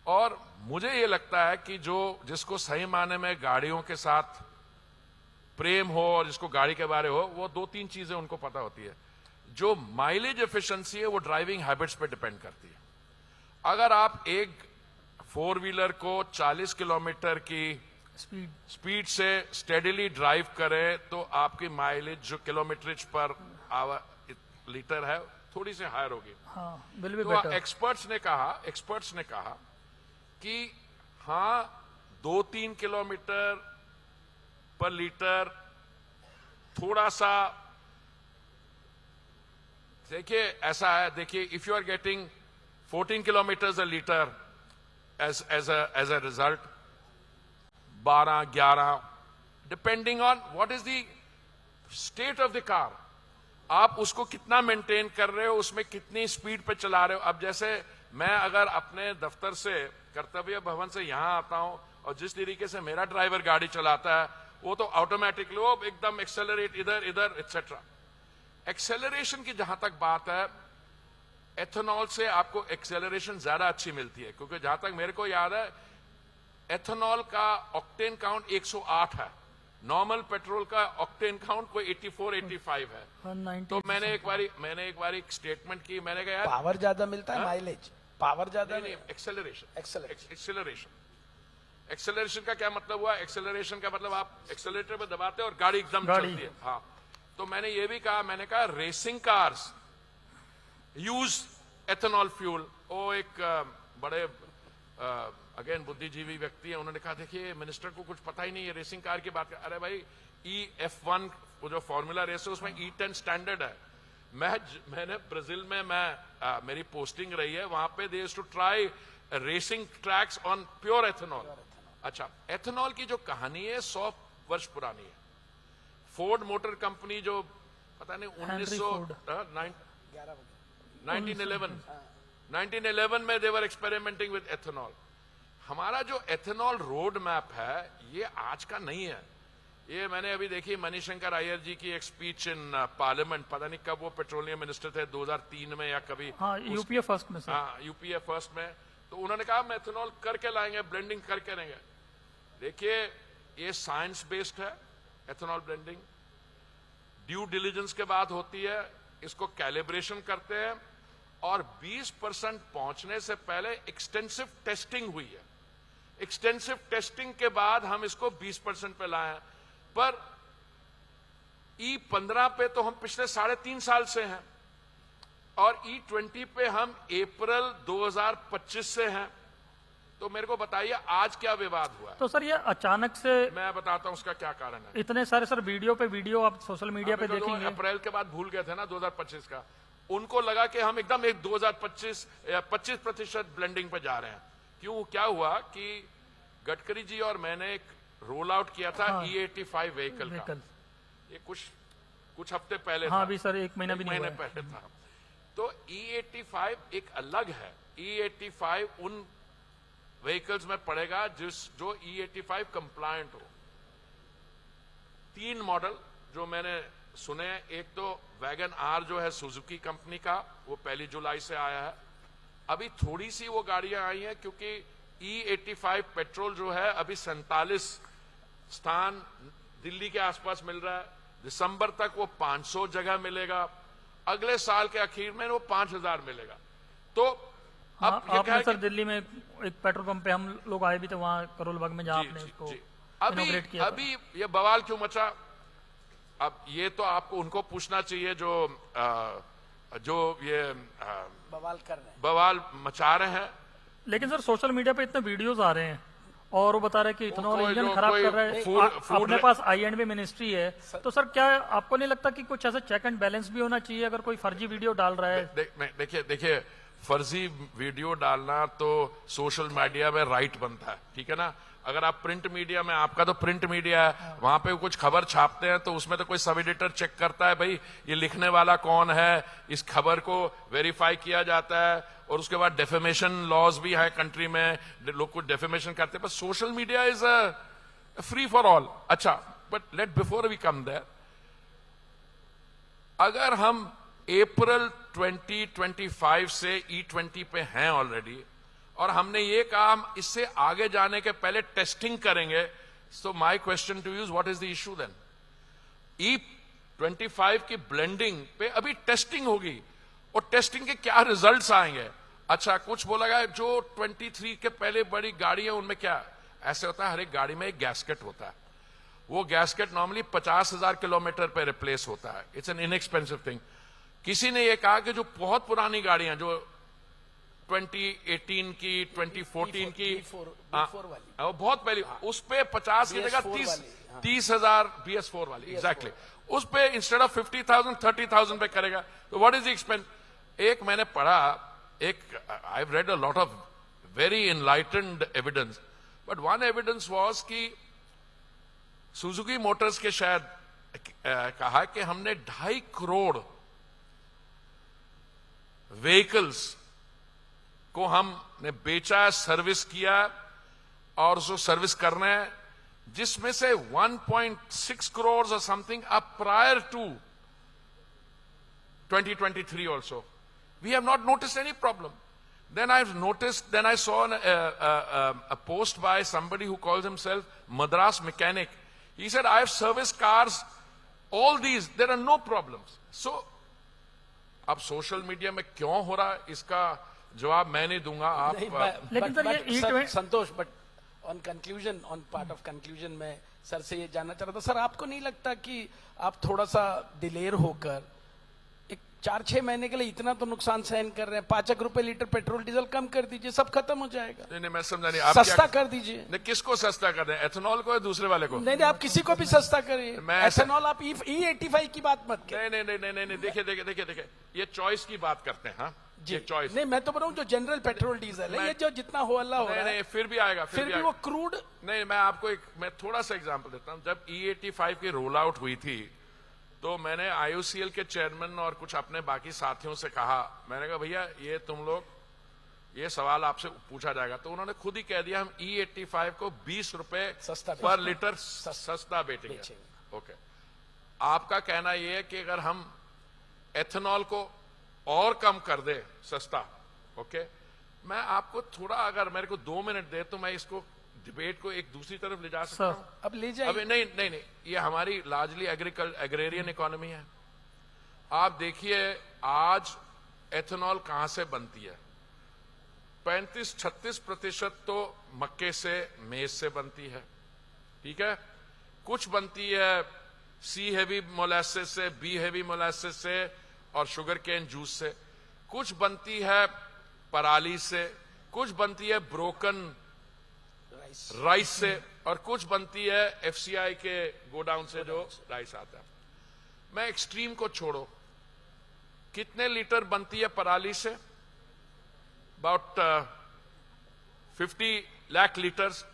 Speaker 2: और मुझे ये लगता है कि जिसको सही मायने में गाड़ियों के साथ प्रेम हो और जिसको गाड़ी के बारे हो, वो 2-3 चीजें उनको पता होती है। जो माइलेज एफिशिएंसी है वो ड्राइविंग हैबिट्स पे डिपेंड करती है। अगर आप एक 4 व्हीलर को 40 किलोमीटर की स्पीड से स्टेडीली ड्राइव करें तो आपकी माइलेज जो किलोमीटरेज पर लीटर है थोड़ी सी हायर होगी।
Speaker 1: हाँ, will be
Speaker 2: तो
Speaker 1: better.
Speaker 2: एक्सपर्ट्स ने कहा कि हाँ, 2-3 किलोमीटर पर लीटर थोड़ा सा, देखिए ऐसा है, देखिए if you are getting 14 kilometre a litre as a result, 12-11, depending on what is the state of the car, आप उसको कितना मेंटेन कर रहे हो, उसमें कितनी स्पीड पे चला रहे हो। अब जैसे मैं अगर अपने दफ्तर से, कर्तव्य भवन से यहां आता हूं और जिस तरीके से मेरा ड्राइवर गाड़ी चलाता है, वो तो ऑटोमेटिकली वो एकदम एक्सेलरेट इधर एटसेट्रा। एक्सेलरेशन की जहां तक बात है, एथेनॉल से आपको एक्सेलरेशन ज्यादा अच्छी मिलती है, क्योंकि जहां तक मेरे को याद है एथेनॉल का ऑक्टेन काउंट 108 है, नॉर्मल पेट्रोल का ऑक्टेन काउंट कोई 84-85 है।
Speaker 1: 190
Speaker 2: तो मैंने एक बार एक स्टेटमेंट की, मैंने कहा यार
Speaker 3: पावर ज्यादा मिलता है, माइलेज पावर ज्यादा
Speaker 2: नहीं, एक्सेलरेशन।
Speaker 3: एक्सेलरेशन
Speaker 2: एक्सेलरेशन का क्या मतलब हुआ? एक्सेलरेशन का मतलब आप एक्सेलरेटर पे दबाते हैं और गाड़ी एकदम
Speaker 1: गाड़ी।
Speaker 2: चलती है। हाँ, तो मैंने ये भी कहा, मैंने कहा racing cars use ethanol fuel. वो एक बड़े अगेन बुद्धिजीवी व्यक्ति है, उन्होंने कहा देखिए मिनिस्टर को कुछ पता ही नहीं है रेसिंग कार की बात कर। अरे भाई, F1 वो जो फॉर्मूला रेस है उसमें E10 स्टैंडर्ड है। मैंने ब्राजील में मेरी पोस्टिंग रही है, वहां पे they used to try racing tracks on pure ethanol. अच्छा, एथेनॉल की जो कहानी है 100 वर्ष पुरानी है। फोर्ड मोटर कंपनी जो पता नहीं 1911 में दे वर एक्सपेरिमेंटिंग विद एथेनॉल। हमारा जो एथेनॉल रोड मैप है ये आज का नहीं है। ये मैंने अभी देखी मणिशंकर अय्यर जी की एक स्पीच इन पार्लियामेंट, पता नहीं कब वो पेट्रोलियम मिनिस्टर थे, 2003 में या कभी।
Speaker 1: हाँ, यूपीए फर्स्ट में सर।
Speaker 2: हाँ, यूपीए फर्स्ट में। तो उन्होंने कहा हम एथेनॉल करके लाएंगे, ब्लेंडिंग करके रहेंगे। देखिए ये साइंस बेस्ड है एथेनॉल ब्लेंडिंग, ड्यू डिलिजेंस के बाद होती है, इसको कैलिब्रेशन करते हैं और 20% पहुंचने से पहले एक्सटेंसिव टेस्टिंग हुई है। एक्सटेंसिव टेस्टिंग के बाद हम इसको 20% पे लाए हैं। पर E15 पे तो हम पिछले 3.5 साल से हैं और E20 पे हम अप्रैल 2025 से हैं। तो मेरे को बताइए आज क्या विवाद हुआ है?
Speaker 1: तो सर ये अचानक से
Speaker 2: मैं बताता हूँ उसका क्या कारण है।
Speaker 1: इतने सारे सर वीडियो आप सोशल मीडिया पे
Speaker 2: अभी तो
Speaker 1: देखेंगे।
Speaker 2: अप्रैल के बाद भूल गए थे ना 2025 का, उनको लगा कि हम एकदम एक 2025 या 25% ब्लेंडिंग पे जा रहे हैं। क्यों, क्या हुआ कि गडकरी जी और मैंने एक रोल आउट किया था
Speaker 1: हाँ,
Speaker 2: E85 व्हीकल का। ये कुछ हफ्ते पहले
Speaker 1: हाँ,
Speaker 2: था,
Speaker 1: अभी सर 1 महीना भी नहीं हुआ है।
Speaker 2: पहले था। तो E85 एक अलग है। E85 उन व्हीकल्स में पड़ेगा जो E85 कंप्लायंट हो। 3 मॉडल जो मैंने सुने, एक तो वैगन आर जो है सुजुकी कंपनी का, वो 1 जुलाई से आया है। अभी थोड़ी सी वो गाड़ियां आई हैं क्योंकि E85 पेट्रोल जो है अभी 47 स्थान दिल्ली के आसपास मिल रहा है। दिसंबर तक वो 500 जगह मिलेगा, अगले साल के आखिर में वो 5000 मिलेगा। तो
Speaker 1: हाँ,
Speaker 2: अब ये क्या
Speaker 1: आपने
Speaker 2: है
Speaker 1: सर दिल्ली में एक पेट्रोल पंप पे हम लोग आए भी थे, वहाँ करोल बाग में, जहाँ आपने उसको इनॉग्रेट किया था।
Speaker 2: अभी ये बवाल क्यों मचा? अब ये तो आपको उनको पूछना चाहिए जो ये
Speaker 3: बवाल कर रहे हैं,
Speaker 2: बवाल मचा रहे हैं।
Speaker 1: लेकिन सर सोशल मीडिया पे इतने वीडियोस आ रहे हैं और वो बता रहे हैं कि इथेनॉल
Speaker 2: कोई
Speaker 1: इंजन
Speaker 2: जो
Speaker 1: खराब
Speaker 2: कोई
Speaker 1: कर रहा है।
Speaker 2: फूड
Speaker 1: अपने पास I&B मिनिस्ट्री है, तो सर क्या आपको नहीं लगता कि कुछ ऐसा चेक एंड बैलेंस भी होना चाहिए अगर कोई फर्जी वीडियो डाल रहा है?
Speaker 2: देखिए फर्जी वीडियो डालना तो सोशल मीडिया में राइट बनता है, ठीक है ना। अगर आप प्रिंट मीडिया में, आपका तो प्रिंट मीडिया है, वहां पे कुछ खबर छापते हैं तो उसमें तो कोई सब एडिटर चेक करता है भाई ये लिखने वाला कौन है, इस खबर को वेरीफाई किया जाता है, और उसके बाद डेफेमेशन लॉज भी है कंट्री में, लोग कुछ डेफेमेशन करते हैं। पर social media is free for all. अच्छा, but let before we come there, अगर हम अप्रैल 2025 से E20 पे हैं ऑलरेडी, और हमने ये कहा हम इससे आगे जाने के पहले टेस्टिंग करेंगे, so my question to you, what is the issue then? E25 की ब्लेंडिंग पे अभी टेस्टिंग होगी, और टेस्टिंग के क्या रिजल्ट्स आएंगे? अच्छा, कुछ बोला गया जो 23 के पहले बड़ी गाड़ी है उनमें क्या ऐसे होता है, हर एक गाड़ी में एक गैस्केट होता है, वो गैस्केट नॉर्मली 50,000 किलोमीटर पे रिप्लेस होता है। It's an inexpensive thing. किसी ने ये कहा कि जो बहुत पुरानी गाड़ियां जो 2018 की 2014 की वो बहुत पहले, उस पे 50 की जगह 30,000 BS4 वाली, एग्जैक्टली उस पे इंस्टेड ऑफ 50,000 30,000 पे करेगा। तो व्हाट इज द एक्सपेंस? एक मैंने पढ़ा, एक I have read a lot of very enlightened evidence, but one evidence was कि सुजुकी मोटर्स के शायद कहा कि हमने 2.5 करोड़ व्हीकल्स को हमने बेचा, सर्विस किया, और उसको सर्विस कर रहे हैं, जिसमें से 1.6 करोड़ और something up prior to 2023 also. We have not noticed any problem. Then I saw a post by somebody who calls himself Madras Mechanic. He said, I have serviced cars, all these, there are no problems. So, अब सोशल मीडिया में क्यों हो रहा है, इसका जवाब मैं नहीं दूंगा, आप
Speaker 1: लेकिन सर ये E20
Speaker 3: Santosh, but on conclusion, on part of conclusion में सर से ये जानना चाह रहा था, सर आपको नहीं लगता कि आप थोड़ा सा डिलेर होकर एक 4-6 महीने के लिए इतना तो नुकसान सहन कर रहे हैं, 5 रुपए लीटर पेट्रोल डीजल कम कर दीजिए, सब खत्म हो जाएगा।
Speaker 2: नहीं, मैं समझा नहीं, आप
Speaker 3: सस्ता कर दीजिए।
Speaker 2: नहीं, किसको सस्ता कर रहे हैं, एथेनॉल को या दूसरे वाले को?
Speaker 3: नहीं, आप किसी को भी सस्ता करिए, एथेनॉल आप E85 की बात मत करिए।
Speaker 2: नहीं, देखिए, ये चॉइस की बात करते हैं। हाँ जी, चॉइस
Speaker 3: नहीं, मैं तो बोल रहा हूँ जो जनरल पेट्रोल डीजल है, ये जो जितना हो अल्लाह हो रहा है,
Speaker 2: फिर भी आएगा,
Speaker 3: फिर भी वो क्रूड।
Speaker 2: नहीं, मैं आपको मैं थोड़ा सा एग्जांपल देता हूं। जब E85 की रोल आउट हुई थी, तो मैंने IOCL के चेयरमैन और कुछ अपने बाकी साथियों से कहा, मैंने कहा भैया ये तुम लोग, ये सवाल आपसे पूछा जाएगा, तो उन्होंने खुद ही कह दिया हम E85 को 20 रुपए पर लीटर सस्ता बेचेंगे। ओके, आपका कहना यह है कि अगर हम एथेनॉल को और कम कर दे सस्ता, ओके, मैं आपको थोड़ा, अगर मेरे को 2 मिनट दे तो मैं इसको डिबेट को एक दूसरी तरफ ले जा सकता हूं।
Speaker 3: अब ले जाइए।
Speaker 2: अभी नहीं, ये हमारी लार्जली एग्रेरियन इकोनॉमी है। आप देखिए आज एथेनॉल कहां से बनती है, 35-36% तो मक्के से, मेज से बनती है, ठीक है, कुछ बनती है C हेवी मोलासेस से, B हेवी मोलासेस से और शुगर केन जूस से, कुछ बनती है पराली से, कुछ बनती है ब्रोकन राइस से, और कुछ बनती है FCI के गोडाउन से जो राइस आता है। मैं एक्सट्रीम को छोड़ो, कितने लीटर बनती है पराली से? About 50 lakh litres.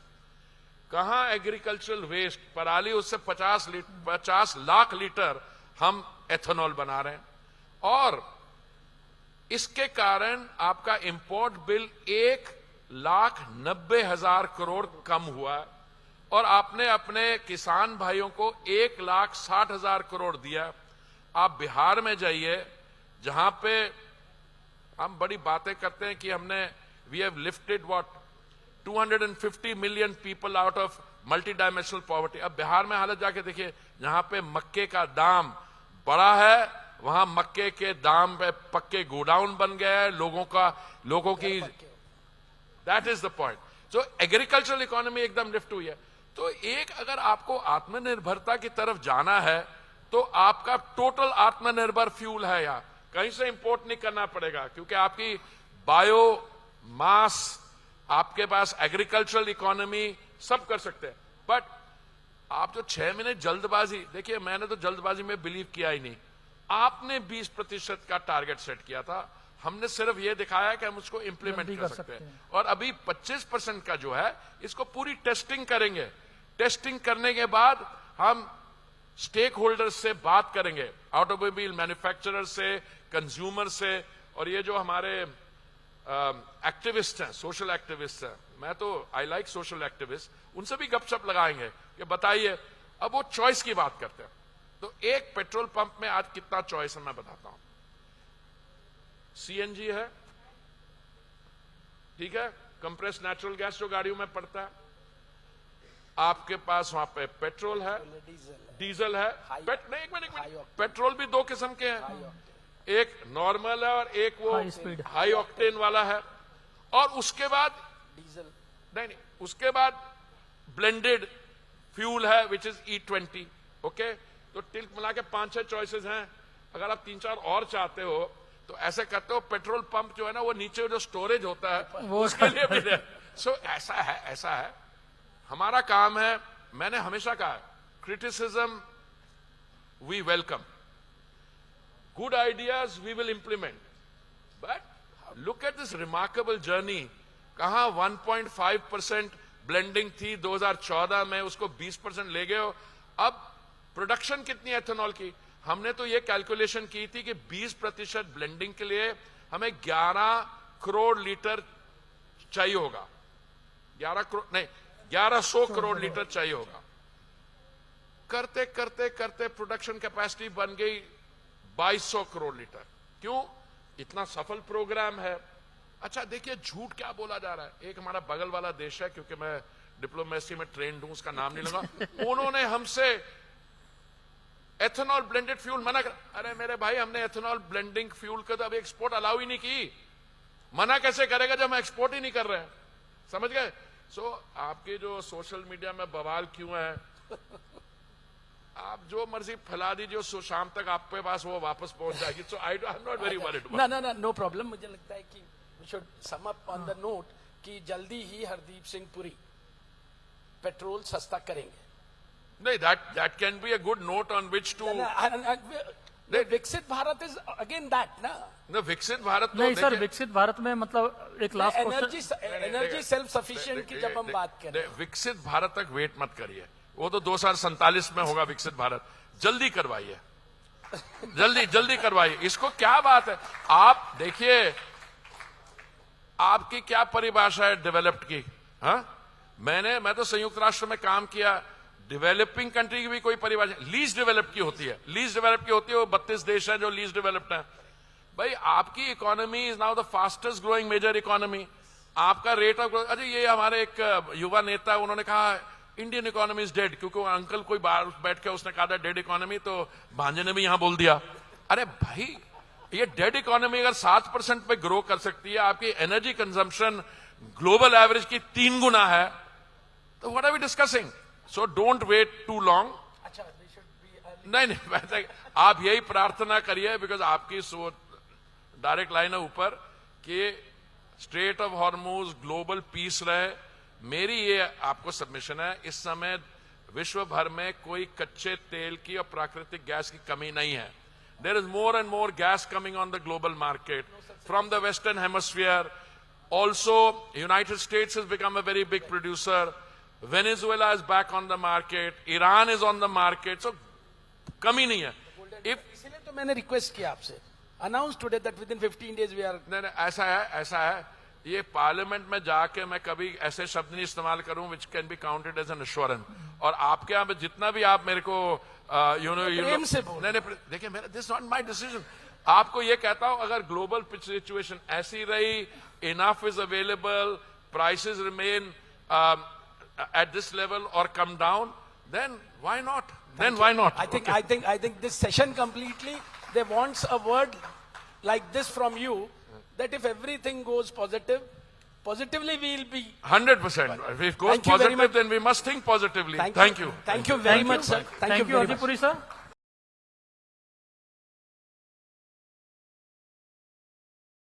Speaker 2: कहां एग्रीकल्चरल वेस्ट, पराली, उससे 50 लाख लीटर हम एथेनॉल बना रहे हैं, और इसके कारण आपका इंपोर्ट बिल 1,90,000 करोड़ कम हुआ है, और आपने अपने किसान भाइयों को 1,60,000 करोड़ दिया। आप बिहार में जाइए, जहां पे हम बड़ी बातें करते हैं कि हमने we have lifted 250 million people out of multi dimensional poverty. अब बिहार में हालत जाके देखिए, जहां पे मक्के का दाम बड़ा है, वहां मक्के के दाम पे पक्के गोडाउन बन गए हैं, लोगों की, दैट इज द पॉइंट। जो एग्रीकल्चरल इकोनॉमी एकदम लिफ्ट हुई है। तो एक, अगर आपको आत्मनिर्भरता की तरफ जाना है, तो आपका टोटल आत्मनिर्भर फ्यूल है, या कहीं से इंपोर्ट नहीं करना पड़ेगा, क्योंकि आपकी बायो मास, आपके पास एग्रीकल्चरल इकोनॉमी सब कर सकते हैं, बट आप जो 6 महीने जल्दबाजी, देखिए मैंने तो जल्दबाजी में बिलीव किया ही नहीं। आपने 20% का टारगेट सेट किया था, हमने सिर्फ ये दिखाया कि हम उसको इंप्लीमेंट
Speaker 1: जल्दी
Speaker 2: कर
Speaker 1: कर
Speaker 2: सकते हैं।
Speaker 1: सकते
Speaker 2: और अभी 25% का जो है, इसको पूरी टेस्टिंग करेंगे। टेस्टिंग करने के बाद हम स्टेक होल्डर्स से बात करेंगे, ऑटोमोबाइल मैन्युफैक्चरर से, कंज्यूमर से, और ये जो हमारे एक्टिविस्ट हैं, सोशल एक्टिविस्ट हैं, मैं तो आई लाइक सोशल एक्टिविस्ट, उनसे भी गपशप लगाएंगे कि बताइए। अब वो चॉइस की बात करते हैं, तो एक पेट्रोल पंप में आज कितना चॉइस है मैं बताता हूं। सीएनजी है, ठीक है, कंप्रेस नेचुरल गैस जो गाड़ियों में पड़ता है, आपके पास वहां पे पेट्रोल है, डीजल है, नहीं एक मिनट, पेट्रोल भी दो किस्म के हैं, एक नॉर्मल है और एक वो
Speaker 1: हाई स्पीड,
Speaker 2: हाई ऑक्टेन वाला है। और उसके बाद
Speaker 3: डीजल,
Speaker 2: नहीं, उसके बाद ब्लेंडेड फ्यूल है विच इज E20। ओके, तो टिल्क मिला के 5-6 चॉइसेस हैं। अगर आप 3-4 और चाहते हो तो ऐसे करते हो, पेट्रोल पंप जो है ना वो नीचे जो स्टोरेज होता है
Speaker 1: वो
Speaker 2: उसके लिए भी है। सो ऐसा है हमारा काम है। मैंने हमेशा कहा है, criticism we welcome, good ideas we will implement, but look at this remarkable journey। कहां 1.5% ब्लेंडिंग थी 2014 में, उसको 20% ले गए हो। अब प्रोडक्शन कितनी एथेनॉल की, हमने तो ये कैलकुलेशन की थी कि 20% ब्लेंडिंग के लिए हमें 11 करोड़ लीटर चाहिए होगा, 1100 करोड़ लीटर चाहिए होगा। करते करते करते प्रोडक्शन कैपेसिटी बन गई 2200 करोड़ लीटर। क्यों? इतना सफल प्रोग्राम है। अच्छा देखिए, झूठ क्या बोला जा रहा है। एक हमारा बगल वाला देश है, क्योंकि मैं डिप्लोमेसी में ट्रेंड हूं, उसका नाम नहीं लूंगा, उन्होंने हमसे एथेनॉल ब्लेंडेड फ्यूल मना कर। अरे मेरे भाई, हमने एथेनॉल ब्लेंडिंग फ्यूल का तो अभी एक्सपोर्ट अलाउ ही नहीं की। मना कैसे करेगा जब हम एक्सपोर्ट ही नहीं कर रहे हैं? समझ गए? सो आपके जो सोशल मीडिया में बवाल क्यों है, आप जो मर्जी फैला दीजिए, सो शाम तक आपके पास वो वापस पहुंच जाएगी। So I am not very worried.
Speaker 3: No problem. मुझे लगता है कि we should sum up on the note कि जल्दी ही हरदीप सिंह पुरी पेट्रोल सस्ता करेंगे।
Speaker 2: नहीं, that can be a good note on which to।
Speaker 3: विकसित भारत इज अगेन दैट ना।
Speaker 2: No, विकसित भारत
Speaker 1: नहीं सर, विकसित भारत में मतलब एक लास्ट
Speaker 3: एनर्जी सेल्फ सफिशिएंट की जब हम बात करें,
Speaker 2: विकसित भारत तक वेट मत करिए, वो तो 2047 में होगा विकसित भारत। जल्दी करवाइए, जल्दी करवाइए इसको। क्या बात है, आप देखिए आपकी क्या परिभाषा है डेवलप्ड की? हाँ, मैं तो संयुक्त राष्ट्र में काम किया, डेवलपिंग कंट्री की भी कोई परिभाषा, लीस्ट डेवलप्ड की होती है। लीस्ट डेवलप्ड की होती है वो 32 देश हैं जो लीस्ट डेवलप्ड है। भाई आपकी economy is now the fastest growing major economy. आपका रेट ऑफ ग्रोथ, अरे ये हमारे एक युवा नेता उन्होंने कहा इंडियन इकोनॉमी इज डेड, क्योंकि अंकल कोई बाहर बैठ के उसने कहा था डेड इकोनॉमी, तो भांजे ने भी यहां बोल दिया। अरे भाई, ये डेड इकोनॉमी अगर 7% पे ग्रो कर सकती है, आपकी एनर्जी कंजम्पशन ग्लोबल एवरेज की 3 गुना है, तो what are we discussing? So don't wait too long.
Speaker 3: अच्छा,
Speaker 2: नहीं, वैसे आप यही प्रार्थना करिए, बिकॉज आपकी सोच डायरेक्ट लाइन है ऊपर कि straight of Hormuz global piece रहे। मेरी ये आपको सबमिशन है, इस समय विश्व भर में कोई कच्चे तेल की और प्राकृतिक गैस की कमी नहीं है। There is more and more gas coming on the global market from the western hemisphere. Also United States has become a very big producer, Venezuela is back on the market, Iran is on the market. So कमी नहीं है।
Speaker 3: इसीलिए तो मैंने रिक्वेस्ट किया आपसे, announce today that within 15 days we are.
Speaker 2: नहीं, ऐसा है, ये पार्लियामेंट में जाके मैं कभी ऐसे शब्द नहीं इस्तेमाल करूं which can be counted as an assurance. और आपके यहाँ पे जितना भी आप मेरे को
Speaker 3: प्रेम से बोल।
Speaker 2: नहीं, देखिए मेरा दिस नॉट माय डिसीजन। आपको ये कहता हूं, अगर ग्लोबल सिचुएशन ऐसी रही, enough is available, prices remain at this level or come down, then why not?
Speaker 3: I think this session completely, they wants a word like this from you, that if everything goes positively we will be
Speaker 2: 100%. If it goes positive, then we must think positively. Thank you.
Speaker 3: Thank you very much, sir.
Speaker 1: Thank you, Hardip Puri sir.